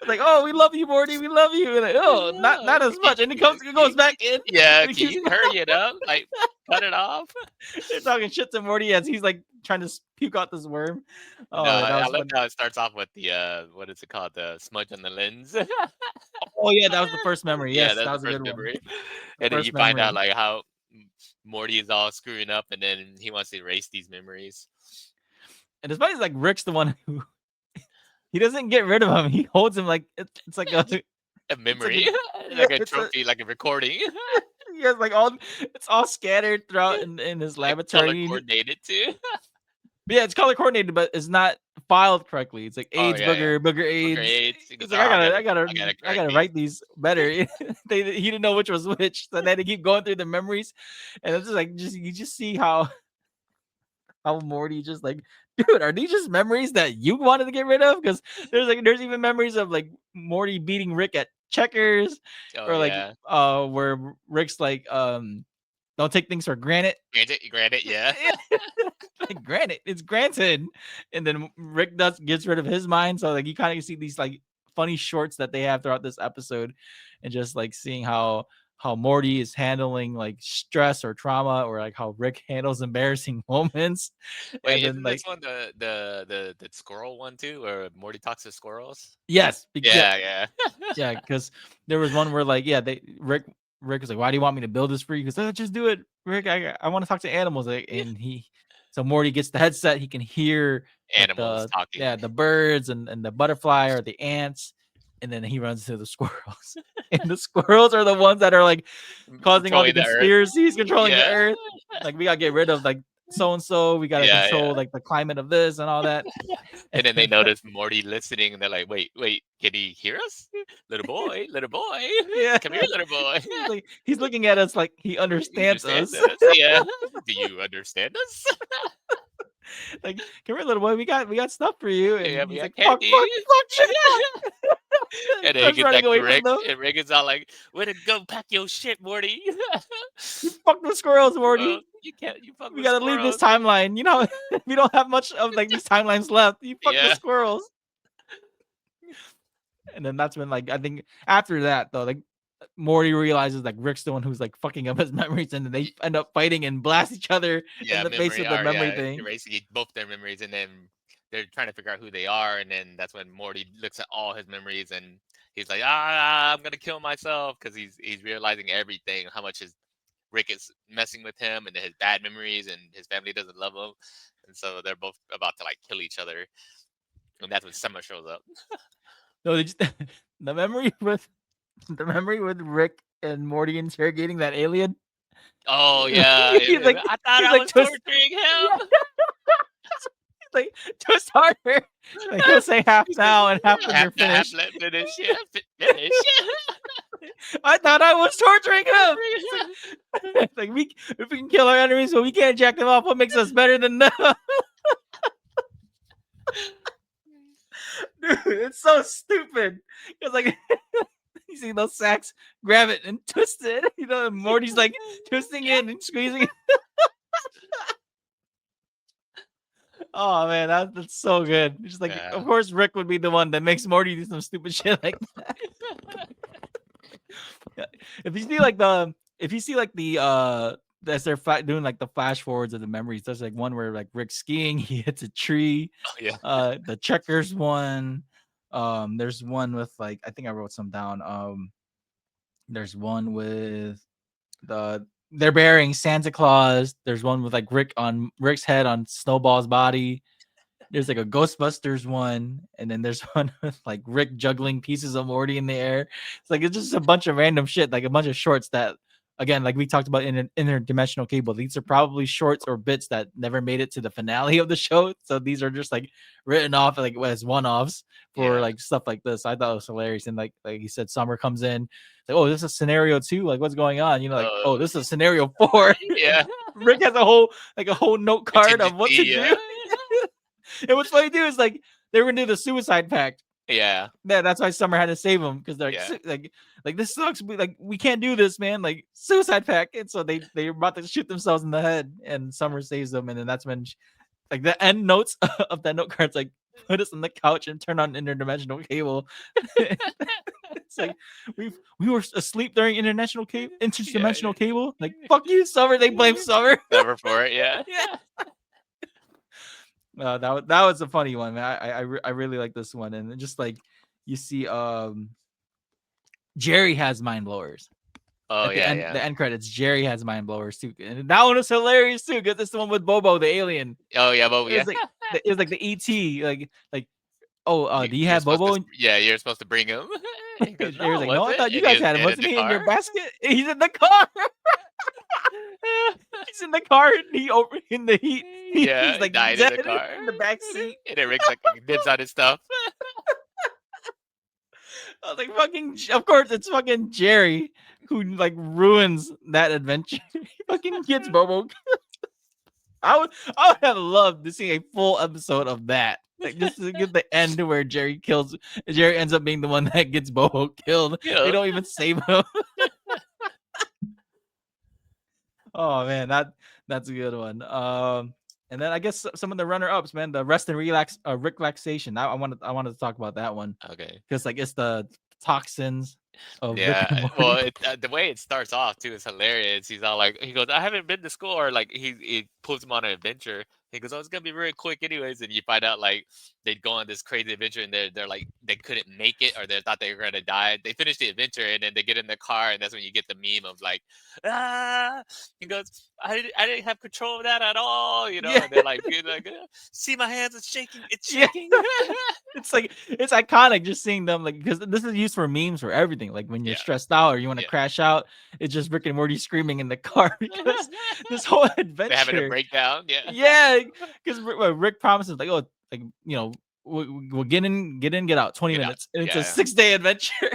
Like, oh, we love you, Morty. We love you. And like, oh, not as much. And it goes back in. Yeah, And can you hurry it up? Like, cut it off. They're talking shit to Morty as he's like trying to puke out this worm. Oh, No, that I was love funny. how it starts off with the what is it called? The smudge on the lens. Oh yeah, that was the first memory. Yes, yeah, that that's was the a first good one. memory. And then First you find out memory. like how Morty is all screwing up, and then he wants to erase these memories. And it's funny, it's like Rick's the one who he doesn't get rid of him. He holds him like it's like A memory, yeah, like a it's a- trophy, like a recording. he has like it's all scattered throughout in his Like, laboratory. color coordinated too. Yeah, it's color coordinated, but it's not filed correctly. It's like Oh, AIDS, yeah, booger, booger Booger AIDS. AIDS. He He's goes, like, "Oh, I gotta correct write these better. He didn't know which was which, so they had to keep going through the memories, and it's just like you just see how Morty just like, dude, are these just memories that you wanted to get rid of? Because there's even memories of like Morty beating Rick at checkers, Oh or like yeah. where Rick's like don't take things for granted. Granted, yeah. Like, granted, it's granted. And then Rick gets rid of his mind. So like you kind of see these like funny shorts that they have throughout this episode, and just like seeing how Morty is handling like stress or trauma, or like how Rick handles embarrassing moments. Wait, And then isn't like this one the squirrel one too, where Morty talks to squirrels? yes, Yeah. yeah, because there was one where like Rick was like, why do you want me to build this for you? Because just do it, Rick. I want to talk to animals. Like, and so Morty gets the headset. He can hear like, Animals talking. the birds and the butterfly or the ants. And then he runs to the squirrels. And the squirrels are the ones that are like causing all the conspiracies, controlling the earth. Like, we gotta get rid of like so and so. We gotta control like the climate of this and all that. And then they notice Morty listening, and they're like, "Wait, can he hear us, little boy? Yeah. Come here, little boy." He's looking at us like he understands us. Yeah. Do you understand us? Like, come here, little boy. We got stuff for you. And Yeah, he's we like, got fuck, candy. shit. And then he Starts gets running back away to from Rick, them. and Rick is all like, "Way to go, pack your shit, Morty." You fucked with squirrels, Morty. Well, you fuck We with gotta leave this squirrels. timeline. You know, we don't have much of like these timelines left. You fucked with squirrels. And then that's when, like, I think after that though, like Morty realizes like Rick's the one who's like fucking up his memories, and then they end up fighting and blast each other in the face with the memory thing. Erasing both their memories, and then they're trying to figure out who they are, and then that's when Morty looks at all his memories, and he's like, I'm gonna kill myself, because he's realizing everything, how much Rick is messing with him and his bad memories, and his family doesn't love him, and so they're both about to like kill each other, and that's when Summer shows up. No, they just, the memory with Rick and Morty interrogating that alien. Oh yeah, He's like, I thought he's I like, was twist, torturing yeah, him. like twist harder. Like, he'll say half He said, now and half when half you're the half finished. left finish, yeah, finish. I thought I was torturing him. Torturing him. Like if we can kill our enemies, but we can't jack them off. What makes us better than them? Dude, it's so stupid. It's like you see those sacks, grab it and twist it. You know, and Morty's like twisting it and squeezing it. Oh man, that's so good. Just like, Yeah. of course, Rick would be the one that makes Morty do some stupid shit like that. Yeah. If you see like the as they're doing like the flash forwards of the memories, there's like one where like Rick's skiing, he hits a tree. Oh, yeah. The checkers one. There's one with like, I think I wrote some down. There's one with they're burying Santa Claus. There's one with like Rick's head on Snowball's body. There's like a Ghostbusters one, and then there's one with like Rick juggling pieces of Morty in the air. It's like it's just a bunch of random shit, like a bunch of shorts that, again, like we talked about in an interdimensional cable. These are probably shorts or bits that never made it to the finale of the show. So these are just like written off like as one-offs for like stuff like this. I thought it was hilarious. And like he said, Summer comes in, like, oh, this is scenario 2. Like, what's going on? You know, like, oh, this is scenario 4. Yeah. Rick has a whole note card of what to do. And what's funny too is like they were gonna do the suicide pact. Yeah. Yeah, that's why Summer had to save him, because they're like this sucks. We can't do this, man. Like suicide pact. And so they were about to shoot themselves in the head, and Summer saves them. And then that's when like the end notes of that note card's like, put us on the couch and turn on interdimensional cable. It's like we were asleep during interdimensional cable. Like fuck you, Summer. They blame Summer. Summer for it. Yeah. Yeah. That was a funny one, man. I really like this one, and just like you see, Jerry has mind blowers. Oh At yeah. the end credits, Jerry has mind blowers too, and that one was hilarious too, because it's the one with Bobo the alien. Oh yeah, Bobo. Yeah. It was like the ET, like oh, do you have Bobo? Yeah, you're supposed to bring him. Jerry's like, no, I thought you guys had him. Wasn't he in your basket? He's in the car. He's in the car, and in the heat. Yeah, he's like died dead in the car in the back seat. And then Rick's like dips on his stuff. I was like, of course, it's fucking Jerry who like ruins that adventure. He fucking gets Bobo. I would have loved to see a full episode of that. Like just to get the end where Jerry ends up being the one that gets Bobo killed. Yeah. They don't even save him. Oh man, that's a good one. And then I guess some of the runner-ups, man, the rest and relax, relaxation. I wanted to talk about that one. Okay. Because like it's the toxins of Rick and Morty. Well, the way it starts off too is hilarious. He's all like, he goes, "I haven't been to school," or like he pulls him on an adventure. He goes, "Oh, it's gonna be very quick, anyways." And you find out like they'd go on this crazy adventure, and they're like they couldn't make it, or they thought they were gonna die. They finish the adventure, and then they get in the car, and that's when you get the meme of like, ah. He goes, I didn't have control of that at all, you know. Yeah. And they're like, see my hands, it's shaking, it's shaking. It's like it's iconic just seeing them, like, because this is used for memes for everything. Like when you're stressed out or you want to crash out, it's just Rick and Morty screaming in the car because this whole adventure. They're having a breakdown. Yeah. Yeah, because Rick promises like, oh, like, you know, we'll get in, get out, 20 minutes, and it's a 6-day adventure.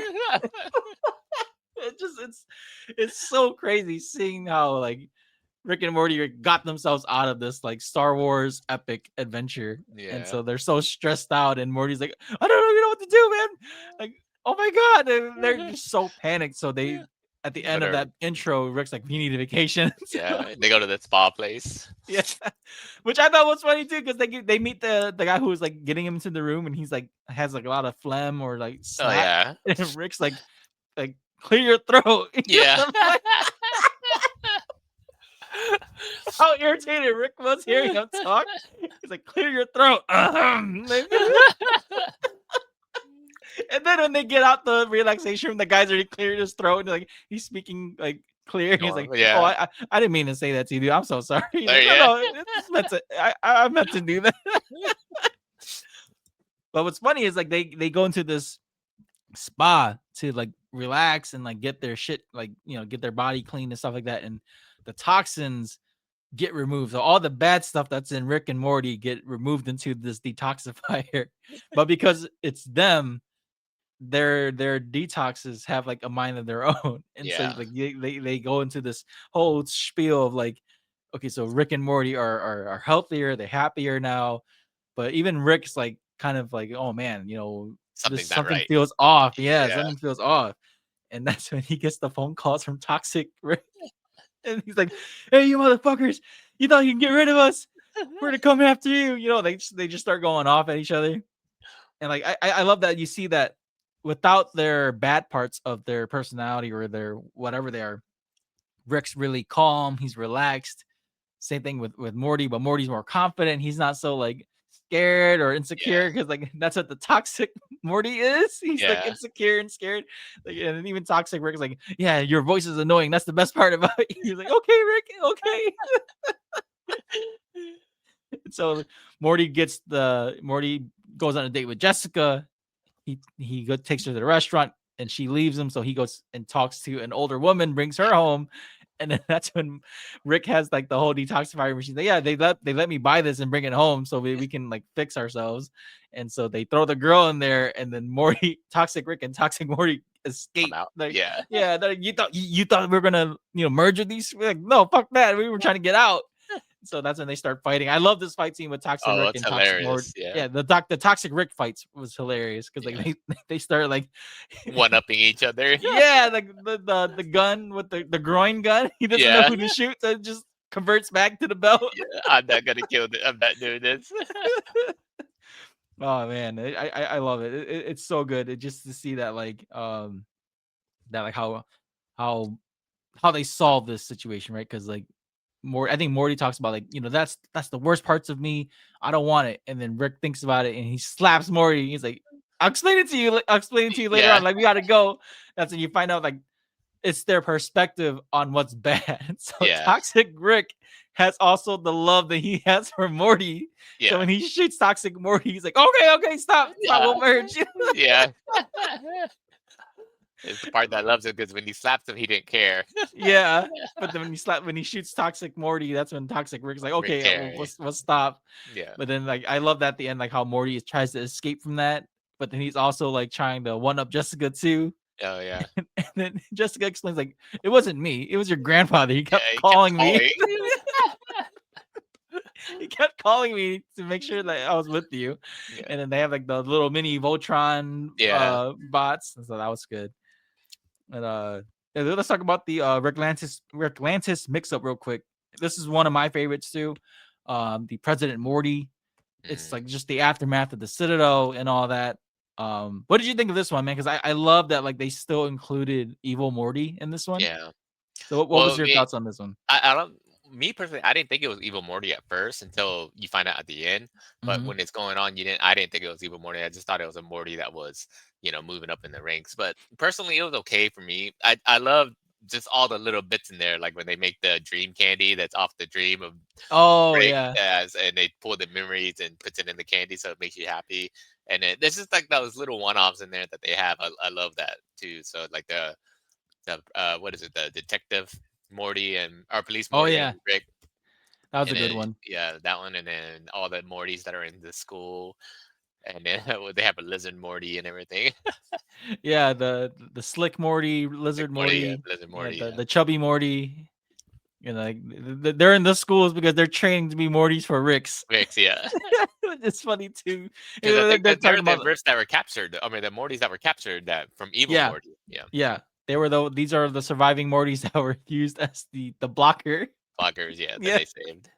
It's so crazy seeing how like Rick and Morty got themselves out of this like Star Wars epic adventure. Yeah. And so they're so stressed out, and Morty's like, I don't even know what to do, man. Like, oh my god, and they're just so panicked. So they at the end of that intro, Rick's like, we need a vacation. Yeah, they go to the spa place. Yeah, which I thought was funny too, because they meet the guy who was like getting him into the room, and he's like has like a lot of phlegm or like snot. Oh yeah. And Rick's like clear your throat. Yeah. How irritated Rick was hearing him talk. He's like, clear your throat. And then when they get out the relaxation room, the guy's already cleared his throat, and like he's speaking like clear. He's like, yeah. "Oh, I didn't mean to say that to you, dude. I'm so sorry." He's like, Yeah. "No, it's meant to. I meant to do that." But what's funny is like they go into this spa to like relax and like get their shit, like, you know, get their body clean and stuff like that, and the toxins get removed. So all the bad stuff that's in Rick and Morty get removed into this detoxifier. But because it's them, their detoxes have like a mind of their own, and so Yeah. like they go into this whole spiel of like, okay, so Rick and Morty are healthier, they're happier now, but even Rick's like kind of like, oh man, you know, this Something's not something right. feels off. Yeah, Yeah. something feels off. And that's when he gets the phone calls from Toxic Rick. And he's like, "Hey, you motherfuckers! You thought you can get rid of us? We're gonna come after you!" You know, they just start going off at each other. And like I love that you see that without their bad parts of their personality or their whatever they are, Rick's really calm. He's relaxed. Same thing with Morty, but Morty's more confident. He's not so like scared or Yeah. insecure because like that's what the toxic Morty is. He's like Yeah. insecure and scared. Like, and even toxic Rick's like, "Yeah, your voice is annoying. That's the best part about it." He's like, "Okay, Rick, okay." So Morty goes on a date with Jessica. He takes her to the restaurant and she leaves him. So he goes and talks to an older woman, brings her home. And then that's when Rick has like the whole detoxifier machine. Yeah, they let me buy this and bring it home so we can like fix ourselves. And so they throw the girl in there, and then Morty, Toxic Rick and Toxic Morty escape. Out. Like, Yeah. yeah, you thought we were gonna, you know, merge with these? We're like, no, fuck that. We were trying to get out. So that's when they start fighting. I love this fight scene with Toxic Oh, Rick it's and Toxic Morty. hilarious. Yeah. Yeah, the Toxic Rick fights was hilarious because like Yeah. they start like One upping each other. yeah, like the gun with the groin gun. He doesn't know Yeah. who to shoot, so it just converts back to the belt. Yeah. I'm not gonna kill I'm not doing this. Oh man, I love it. It's so good. It just to see that like that like how how they solve this situation, right? Because like I think Morty talks about like, you know, that's the worst parts of me. I don't want it. And then Rick thinks about it and he slaps Morty. He's like, I'll explain it to you. I'll explain it to you later Yeah. on. Like, we gotta go. That's when you find out like it's their perspective on what's bad. So Yeah. Toxic Rick has also the love that he has for Morty. So Yeah. when he shoots Toxic Morty, he's like, okay, stop, Yeah. we'll merge. Yeah. It's the part that loves it because when he slaps him, he didn't care. Yeah, but then when he shoots Toxic Morty, that's when Toxic Rick's like, Rick okay, Carey. we'll stop. Yeah. But then like I love that at the end, like how Morty tries to escape from that, but then he's also like trying to one up Jessica too. Oh yeah. And then Jessica explains like, it wasn't me, it was your grandfather. He kept Yeah, he kept calling me. calling. He kept calling me to make sure that I was with you. Yeah. And then they have like the little mini Voltron bots. So that was good. And yeah, let's talk about the Rick Lantis mix up real quick. This is one of my favorites too. The President Morty. It's like just the aftermath of the Citadel and all that. What did you think of this one, man? Because I love that like they still included Evil Morty in this one. Yeah. So what Well, was your thoughts on this one? I don't. Me personally, I didn't think it was Evil Morty at first until you find out at the end. But Mhm. when it's going on, I didn't think it was Evil Morty. I just thought it was a Morty that was, moving up in the ranks. But personally, it was okay for me. I love just all the little bits in there, like when they make the dream candy that's off the dream of Oh Rick, yeah. and they pull the memories and puts it in the candy, so it makes you happy. And there's just like those little one-offs in there that they have. I love that too. So like the what is it, the detective Morty and our police Oh Morty yeah. and Rick. That was And a good then, one. yeah, that one, and then all the Mortys that are in the school, and then they have a lizard Morty and everything. Yeah, the slick Morty, lizard Morty, yeah, Morty, lizard yeah, Morty, yeah. the chubby Morty. You know, like they're in the schools because they're training to be Mortys for Ricks. Ricks, yeah. It's funny too. Because I think They're that they're talking the about Ricks that were captured. I mean, the Mortys that were captured that from Evil yeah, Morty. Yeah, yeah. They were these are the surviving Mortys that were used as the blocker. blockers, yeah, that Yeah. they saved.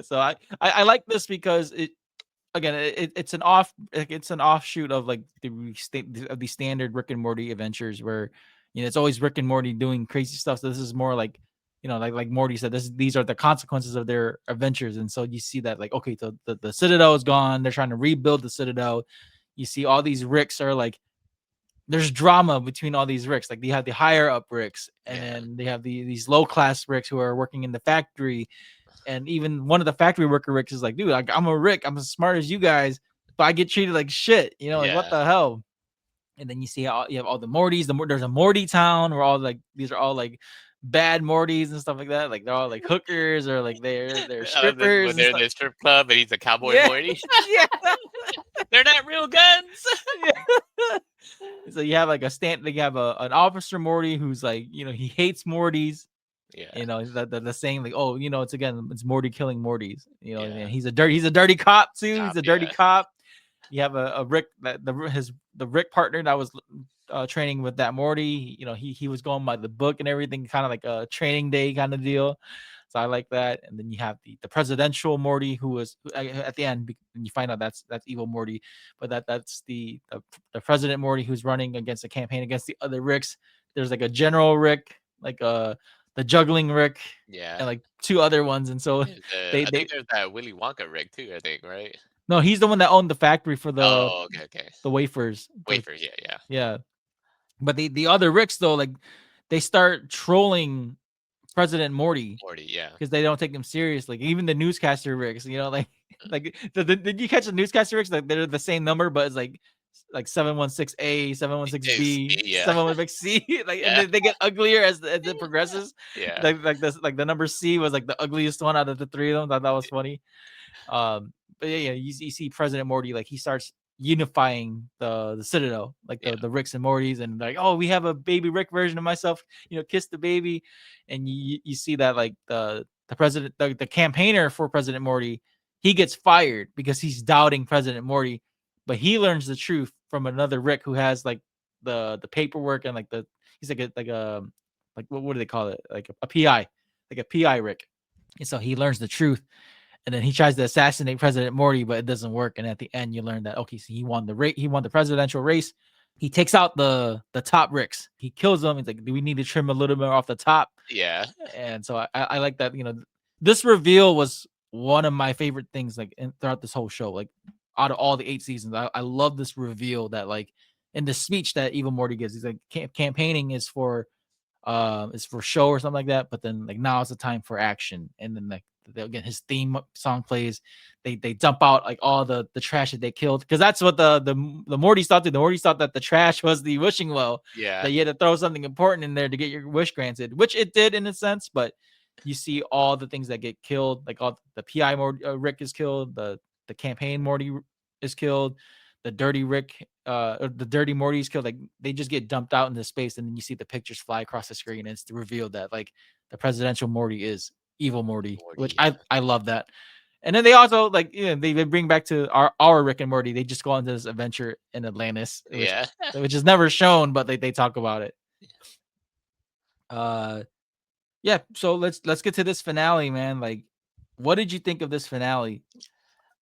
So I like this because it's an offshoot of like the standard Rick and Morty adventures where it's always Rick and Morty doing crazy stuff. So this is more like like Morty said, these are the consequences of their adventures. And so you see that like, okay, so the Citadel is gone, they're trying to rebuild the Citadel. You see all these Ricks are like there's drama between all these Ricks. Like, they have the higher up Ricks, and Yeah. then they have these low class Ricks who are working in the factory. And even one of the factory worker Ricks is like, dude, I'm a Rick. I'm as smart as you guys, but I get treated like shit. You know, like, what Yeah. the hell? And then you see how you have all the Mortys. There's a Morty town where all like these are all like bad Mortys and stuff like that. Like, they're all like hookers or like they're I love this strippers when and they're in stuff. the strip club and he's a cowboy Yeah, Morty. yeah. They're not real guns. Yeah. So you have like you have an officer Morty who's like, he hates Mortys. Yeah. The saying like, oh, it's Morty killing Mortys. Yeah. And he's a dirty cop too. He's Cop, a dirty yeah. cop. You have a Rick the Rick partner that was training with that Morty. He was going by the book and everything, kind of like a training day kind of deal. So I like that. And then you have the presidential Morty, who was at the end, and you find out that's evil Morty, but that's the president Morty who's running against a campaign against the other Ricks. There's like a general Rick, like the juggling Rick, Yeah. and like two other ones. And so I think there's that Willy Wonka Rick too, I think, right? no, he's the one that owned the factory for the Oh, okay. wafers. Wafers, yeah. Yeah. But the other Ricks though, like, they start trolling President Morty Morty, yeah. because they don't take him seriously. Like, even the newscaster Ricks, did you catch the newscaster Ricks? Like, they're the same number, but it's like 716A, 716B, Yeah. 716C. Like, Yeah. and they get uglier as it progresses. Yeah. Like the number C was like the ugliest one out of the three of them. Thought that was funny. But yeah, you see President Morty, like, he starts unifying the Citadel, like the Ricks and Mortys, and like, oh, we have a baby Rick version of myself, kiss the baby. And you see that, like, the president, the campaigner for President Morty, he gets fired because he's doubting President Morty, but he learns the truth from another Rick who has like the paperwork and like he's like what do they call it, like a PI, like a PI Rick. And so he learns the truth. And then he tries to assassinate President Morty, but it doesn't work. And at the end, you learn that, okay, so he won the presidential race. He takes out the top Ricks. He kills them. He's like, do we need to trim a little bit off the top? Yeah. And so I like that. This reveal was one of my favorite things, like, throughout this whole show. Like, out of all the 8 seasons, I love this reveal that, like, in the speech that Evil Morty gives, he's like, campaigning is for show or something like that. But then, like, now is the time for action. And then, like, again, his theme song plays. They dump out like all the trash that they killed, because that's what the Mortys thought. The Mortys thought that the trash was the wishing well. Yeah. That you had to throw something important in there to get your wish granted, which it did in a sense. But you see all the things that get killed, like all the PI Rick is killed, the campaign Morty is killed, the dirty Rick, or the dirty Morty is killed. Like, they just get dumped out into space, and then you see the pictures fly across the screen, and it's revealed that, like, the presidential Morty is evil Morty, which I love that. And then they also, like, they bring back to our Rick and Morty. They just go on this adventure in Atlantis, which is never shown, but they talk about it. Yeah. So let's get to this finale, man. Like, what did you think of this finale?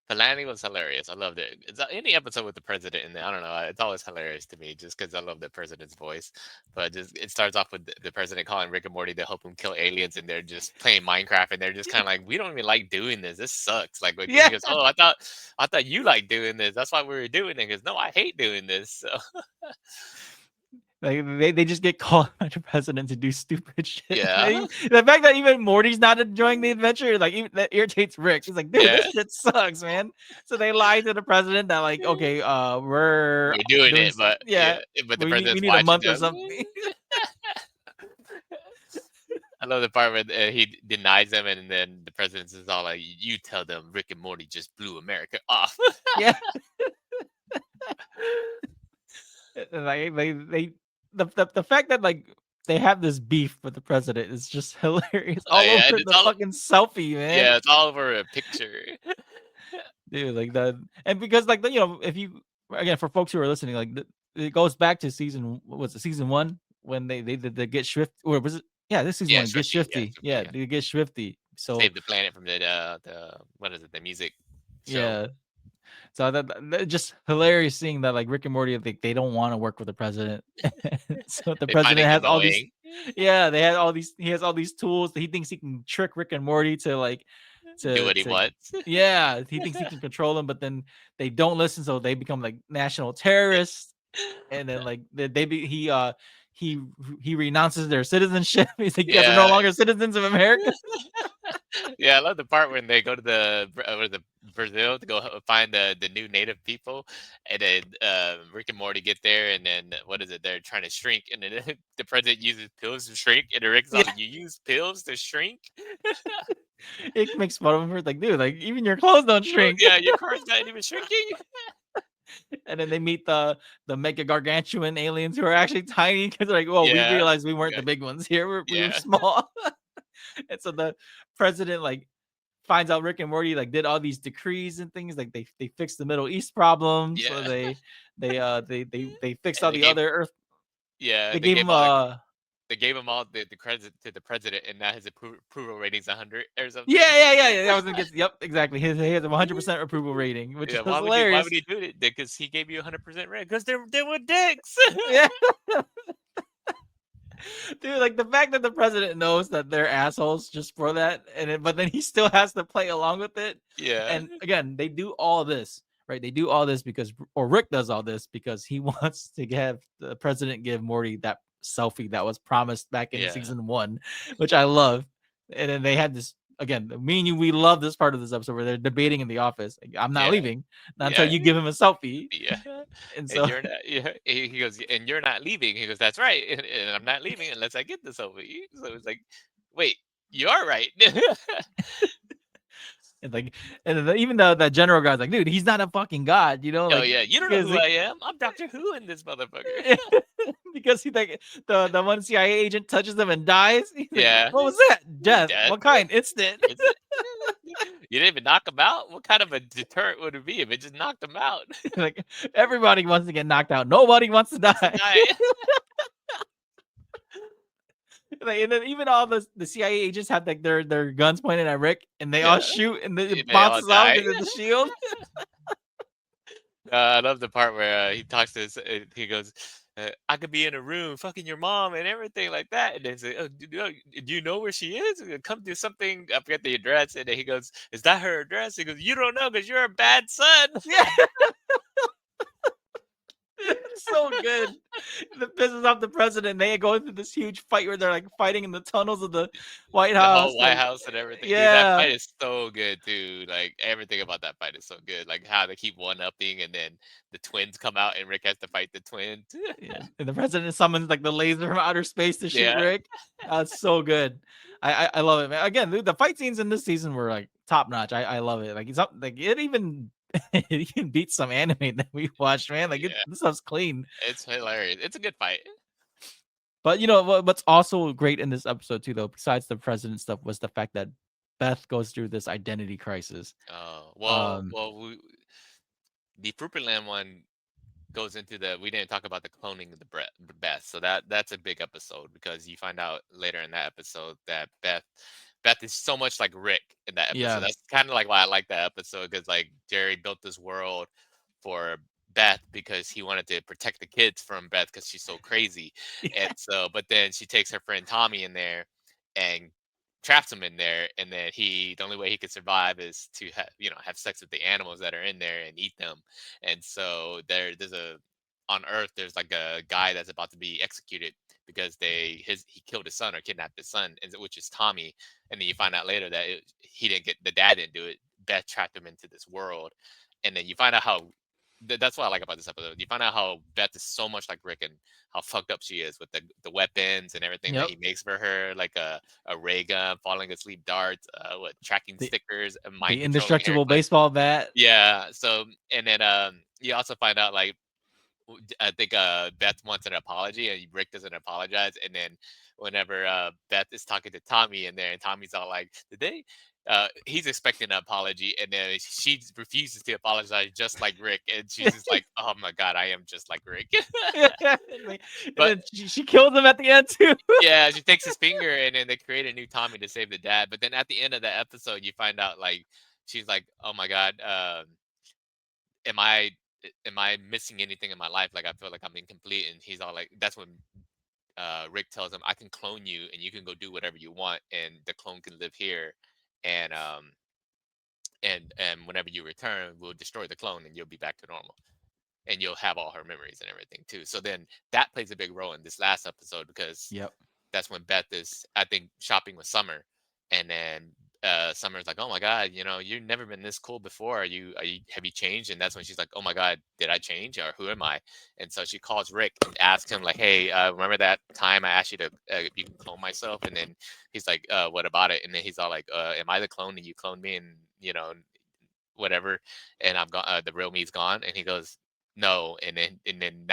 The landing was hilarious. I loved it. It's any episode with the president in there. I don't know. It's always hilarious to me just because I love the president's voice. But it starts off with the president calling Rick and Morty to help him kill aliens, and they're just playing Minecraft, and they're just kind of like, we don't even like doing this. This sucks. Like, he goes, oh, I thought you liked doing this. That's why we were doing it. Because no, I hate doing this. So. Like, they just get called by the president to do stupid shit. Yeah. The fact that even Morty's not enjoying the adventure, like, even that irritates Rick. He's like, dude, this shit sucks, man. So they lie to the president that, like, okay, we're doing it, but but the president's we need watching a month them. or something. I love the part where he denies them, and then the president is all like, "You tell them Rick and Morty just blew America off." Yeah. Like, the fact that, like, they have this beef with the president is just hilarious. All over the fucking selfie, man. Yeah, it's all over a picture. Dude, like that. And because, like, if you, again, for folks who are listening, like, it goes back to season 1 when they get Shrift, or was it? Yeah, this season 1, get Shifty. Yeah, they get Shifty. So save the planet from the what is it? The music show. Yeah. So that just hilarious seeing that, like, Rick and Morty, they don't want to work with the president. So the president has all these. Yeah, he has all these tools that he thinks he can trick Rick and Morty to do what he wants. Yeah, he thinks he can control them, but then they don't listen, so they become like national terrorists. And then like he renounces their citizenship. He's like, you guys are no Yeah. longer citizens of America. Yeah, I love the part when they go to the Brazil to go find the new native people, and then Rick and Morty get there, and then what is it? They're trying to shrink, and then the president uses pills to shrink, and Rick's Yeah. like, "You use pills to shrink? It makes fun of him for like, dude, like even your clothes don't shrink. Yeah, your car's not even shrinking." And then they meet the mega gargantuan aliens who are actually tiny because like, well, we Yeah, realized we weren't yeah, the big ones here. We were yeah, small. And so the president like finds out Rick and Morty like did all these decrees and things like they fixed the Middle East problem. So yeah. they fixed And all they the gave other Earth. yeah They gave him they gave him all the credit to the president, and now his approval rating's 100 or yeah, something. yeah. I was gonna get yep, exactly. He has a 100% approval rating, which Yeah, is why hilarious. would he do it? Because he gave you 100% red. Because they were dicks. Yeah. Dude, like the fact that the president knows that they're assholes just for that, but then he still has to play along with it. Yeah, And again, they do all this, right? They do all this because, or Rick does all this because he wants to have the president give Morty that selfie that was promised back in yeah, season 1, which I love. And then they had this again. Me and you, we love this part of this episode where they're debating in the office. Like, I'm not yeah, leaving not until yeah, you give him a selfie. yeah. And And so you're not. Yeah, he goes, and you're not leaving. He goes, that's right. And I'm not leaving unless I get this over you. So it's like, wait, you are right. and like, and then even though that general guy's like, dude, he's not a fucking god, Oh like yeah, you don't know because who I am. I'm Doctor Who in this motherfucker. because he like the one CIA agent touches them and dies. He's like, Yeah, what was that? Death. death. What kind? Instant. Is it? You didn't even knock him out. What kind of a deterrent would it be if it just knocked him out? Like everybody wants to get knocked out. Nobody wants to Wants to die. die. Like, and then even all the CIA agents have like their guns pointed at Rick, and they all Yeah, shoot, and and it they all bounces off die. because of the shield. I love the part where he talks to his, he goes, "I could be in a room fucking your mom and everything like that." And they say, "Oh, do you know where she is? Come do something." I forget the address. And then he goes, "Is that her address?" He goes, "You don't know because you're a bad son." Yeah. It's so good. That pisses off the president. They go through this huge fight where they're like fighting in the tunnels of the White The House. whole White House and everything. Dude, that Yeah. fight is so good too. Like everything about that fight is so good. Like how they keep one upping and then the twins come out and Rick has to fight the twins. Yeah. And the president summons like the laser from outer space to shoot Yeah. Rick. It's so good. I love it, man. Again, the fight scenes in this season were like top notch. I love it. Like it's up like it even it even beats some anime that we watched, man. Like Yeah. this stuff's clean. It's hilarious. It's a good fight. But you know what's also great in this episode too, though, besides the president stuff, was the fact that Beth goes through this identity crisis. Oh, Um, the Fruiterland one goes into we didn't talk about the cloning of the Beth. So that's a big episode because you find out later in that episode that Beth is so much like Rick in that episode. yeah. That's kind of like why I like that episode because like Jerry built this world for Beth because he wanted to protect the kids from Beth because she's so crazy. And so, but then she takes her friend Tommy in there and traps him in there, and then the only way he could survive is to have sex with the animals that are in there and eat them. And so there's on Earth there's like a guy that's about to be executed because he killed his son or kidnapped his son, which is Tommy. And then you find out later that he didn't get the dad didn't do it. Beth trapped him into this world, and then you find out how. That's what I like about this episode. You find out how Beth is so much like Rick and how fucked up she is with the weapons and everything that Yep. he makes for her, like a ray gun, falling asleep darts, tracking The, stickers, and the mind controlling hair indestructible clips. baseball bat. Yeah. So and then you also find out like I think Beth wants an apology and Rick doesn't apologize. And then whenever Beth is talking to Tommy in there, and Tommy's all like, "Did they?" He's expecting an apology, and then she refuses to apologize, just like Rick. And she's just like, "Oh my god, I am just like Rick." And But then she kills him at the end too. yeah, she takes his finger, and then they create a new Tommy to save the dad. But then at the end of the episode, you find out like she's like, "Oh my god, am I am I missing anything in my life? Like I feel like I'm incomplete." And he's all like, that's when Rick tells him, "I can clone you, and you can go do whatever you want, and the clone can live here, and and whenever you return, we'll destroy the clone, and you'll be back to normal." and you'll have all her memories and everything too. So then that plays a big role in this last episode because Yep. that's when Beth is, I think, shopping with Summer, and then Summer's like, "Oh my God, you've never been this cool before. Have you changed?" And that's when she's like, "Oh my God, did I change, or who am I?" And so she calls Rick and asks him like, "Hey, remember that time I asked you to if you can clone myself?" And then he's like, "What about it?" And then he's all like, "Am I the clone and you cloned me and whatever, and I'm gone. The real me's gone." And he goes, "No." And then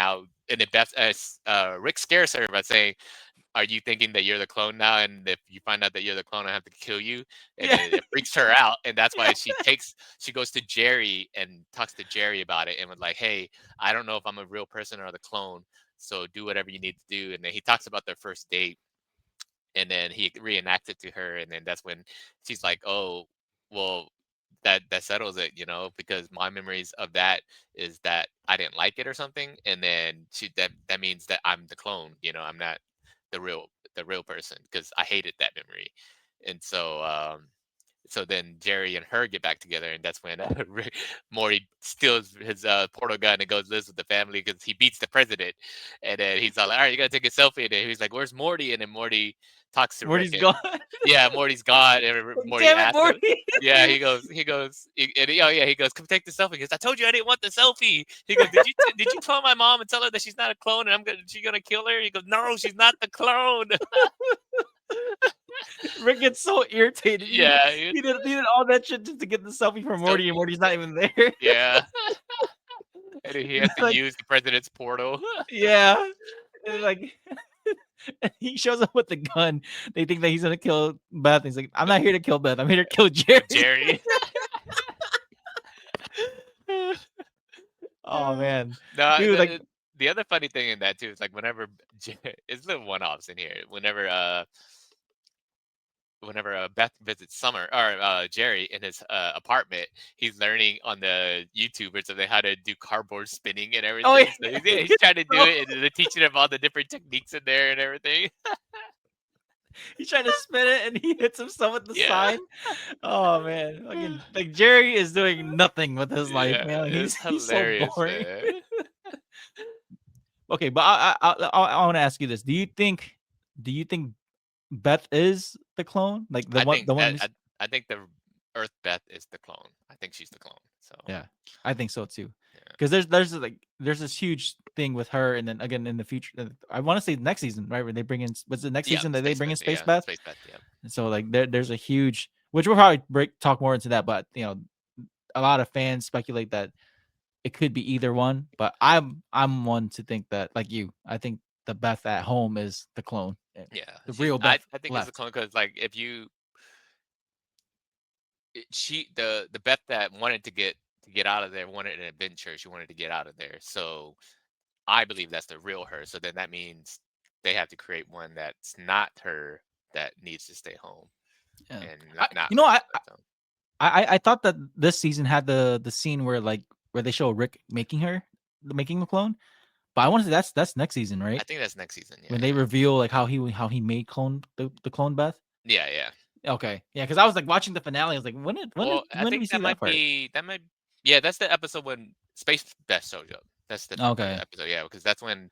Beth, Rick scares her by saying, "Are you thinking that you're the clone now? And if you find out that you're the clone, I have to kill you." And Yeah. it freaks her out, and that's why Yeah. she goes to Jerry and talks to Jerry about it, and was like, "Hey, I don't know if I'm a real person or the clone, so do whatever you need to do." And then he talks about their first date, and then he reenacts it to her, and then that's when she's like, "Oh, well, that settles it, because my memories of that is that I didn't like it or something." And then that means that I'm the clone, I'm not the real person, because I hated that memory. And so then Jerry and her get back together, and that's when Morty steals his portal gun and goes lives with the family because he beats the president. And then he's all like, "All right, you gotta take a selfie." And then he's like, "Where's Morty?" And then Morty talks to Rick, Morty's and gone. yeah, Morty's gone. And Morty Damn it, asks him, Morty. yeah, oh yeah, he goes, "Come take the selfie." He goes, "I told you I didn't want the selfie." He goes, did you tell my mom and tell her that she's not a clone and she's gonna kill her?" He goes, "No, she's not the clone." Rick gets so irritated. Yeah, He did all that shit just to get the selfie from Morty, and selfie. Morty's not even there. Yeah. And then he has to Like, use the president's portal. yeah. And like he shows up with the gun. They think that he's gonna kill Beth. He's like, "I'm not here to kill Beth. I'm here to kill Jerry." Jerry. Oh man, No, dude, like, the other funny thing in that too is like whenever it's little one-offs in here. Whenever Beth visits Summer or Jerry in his apartment, he's learning on the YouTube or something how to do cardboard spinning and oh everything. yeah, So he's trying to do it, and they're teaching him all the different techniques in there and everything. he's trying to spin it, and he hits himself with the Yeah. sign. Oh man, like Jerry is doing nothing with his life, Yeah, man. Like, it's he's so hilarious, boring. man. Okay, but I want to ask you this: do you think Beth is the clone? Like I think the one. I think the Earth Beth is the clone. I think she's the clone. So Yeah, I think so too. yeah. Because there's this huge thing with her, and then again in the future, I want to say next season, right? Where they bring in, what's the next Yeah, season that they bring in Space yeah, Beth? Space Beth, yeah. And so like there's a huge, which we'll probably talk more into that, but a lot of fans speculate that it could be either one. But I'm one to think that, like you, I think the Beth at home is the clone. And Yeah, the real Beth I think it's the left. clone because like if you the Beth that wanted to get out of there wanted an adventure. She wanted to get out of there. So I believe that's the real her. So then that means they have to create one that's not her that needs to stay home Yeah. and I, not you know, I, so. I thought that this season had the scene where they show Rick making the clone, but I want to say that's next season, I right? think that's next season. Yeah, When they reveal like how he made the clone Beth. yeah, yeah. Okay, yeah, because I was like watching the finale. I was like, Well, I when did we think see that part? yeah, that's the episode when Space Beth shows up. That's the Okay. episode, yeah, because that's when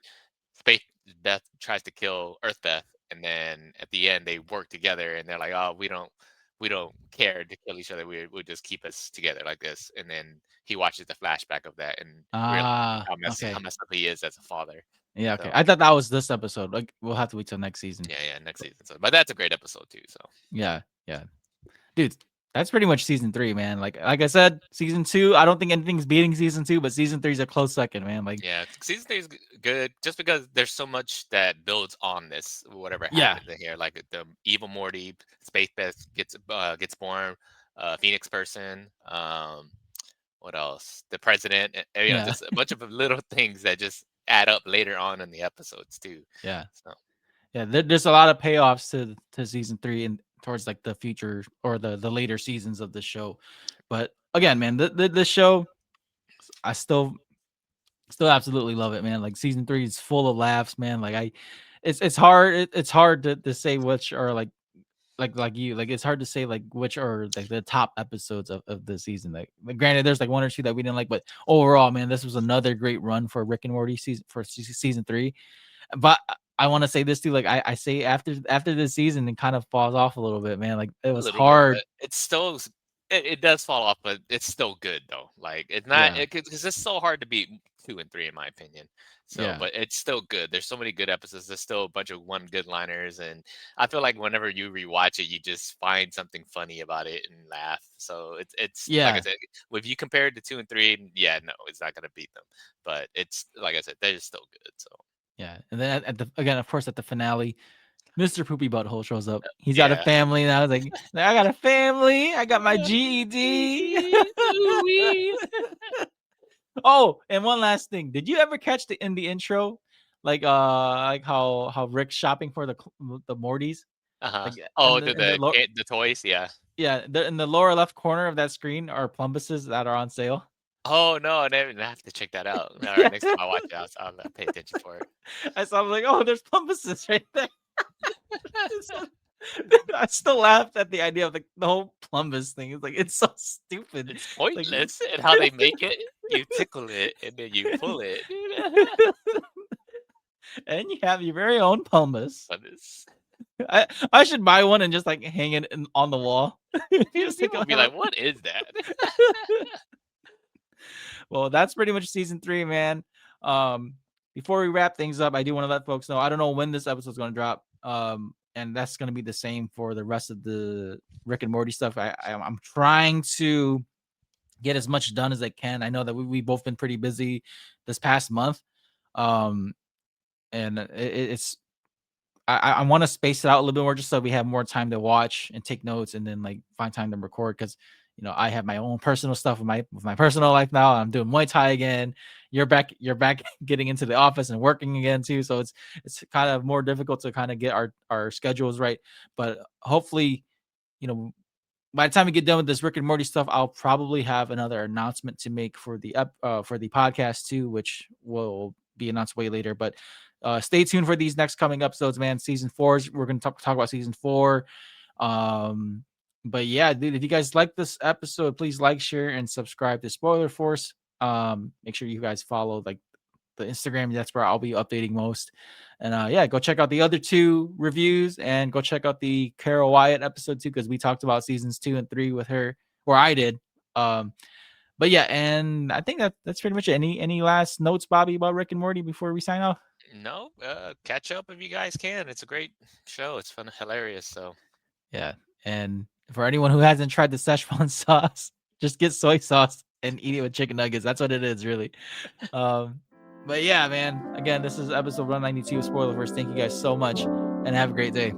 Space Beth tries to kill Earth Beth, and then at the end they work together, and they're like, "Oh, we don't care to kill each other. We'll just keep us together like this." And then he watches the flashback of that and realizes how Okay. messed up he is as a father. Yeah, okay. So I thought that was this episode. Like, we'll have to wait till next season. yeah, next season. So, but that's a great episode too. So Yeah, yeah. Dude, that's pretty much season 3, man. Like I said, season 2, I don't think anything's beating season 2, but season 3 is a close second, man. Like, yeah, season 3 is good just because there's so much that builds on this. Whatever yeah, happens in here, like the evil Morty, Space Beth gets born, Phoenix person. What else? The president. yeah, Just a bunch of little things that just add up later on in the episodes too. yeah. So Yeah, there's a lot of payoffs to season 3 and towards like the future or the later seasons of the show. But again, man, the show, I still absolutely love it, man. Like season 3 is full of laughs, man. Like it's hard to say which are like it's hard to say like which are like the top episodes of the season. Like granted, there's like one or two that we didn't like, but overall, man, this was another great run for Rick and Morty season 3. But I want to say this too, like I say after this season, it kind of falls off a little bit, man. Like it A was little bit, hard. but it's still it does fall off, but it's still good though. Like it's not Yeah. because it's so hard to beat 2 and 3 in my opinion. So, Yeah. but it's still good. There's so many good episodes. There's still a bunch of one good liners, and I feel like whenever you rewatch it, you just find something funny about it and laugh. So it's like I Yeah. said, if you compare it to 2 and 3, yeah, no, it's not gonna beat them. But it's like I said, they're still good. So Yeah. And then at the again, of course, at the finale, Mr. Poopy Butthole shows up. He's got a yeah. family, and I was like, I got a family. I got my GED. Oh, and one last thing. Did you ever catch in the intro, like how Rick's shopping for the Mortys? Uh-huh. Like Oh, in the lower, the toys, yeah. yeah, in the lower left corner of that screen are plumbuses that are on sale. Oh, no, I didn't have to check that out. Yeah. Alright, next time I watch it, I'll pay attention for it. I saw, I was like, oh, there's plumbuses right there. I still laughed at the idea of the whole plumbus thing. It's like it's so stupid. It's Like, pointless and how they make it. You tickle it and then you pull it. and you have your very own plumbus. But it's I should buy one and just like hang it on the wall. Just people would be like, "What is that?" Well, that's pretty much season 3, man. Before we wrap things up, I do want to let folks know I don't know when this episode's going to drop. And that's going to be the same for the rest of the Rick and Morty stuff. I'm trying to get as much done as I can. I know that we've both been pretty busy this past month. And it's I want to space it out a little bit more just so we have more time to watch and take notes and then like find time to record because I have my own personal stuff with my personal life now. I'm doing Muay Thai again. You're back getting into the office and working again too. So it's kind of more difficult to kind of get our schedules right. But hopefully, by the time we get done with this Rick and Morty stuff, I'll probably have another announcement to make for the podcast too, which will be announced way later. But stay tuned for these next coming episodes, man. Season 4, we're going to talk about season 4. But yeah, dude, if you guys like this episode, please like, share, and subscribe to Spoiler Force. Make sure you guys follow like the Instagram. That's where I'll be updating most. And yeah, go check out the other 2 reviews and go check out the Carol Wyatt episode too, because we talked about seasons 2 and 3 with her, or I did. But yeah, and I think that's pretty much it. Any last notes, Bobby, about Rick and Morty before we sign off? No, catch up if you guys can. It's a great show. It's fun, hilarious. So Yeah, and for anyone who hasn't tried the Szechuan sauce, just get soy sauce and eat it with chicken nuggets. That's what it is, really. But yeah, man. Again, this is episode 192 of Spoilerverse. Thank you guys so much, and have a great day.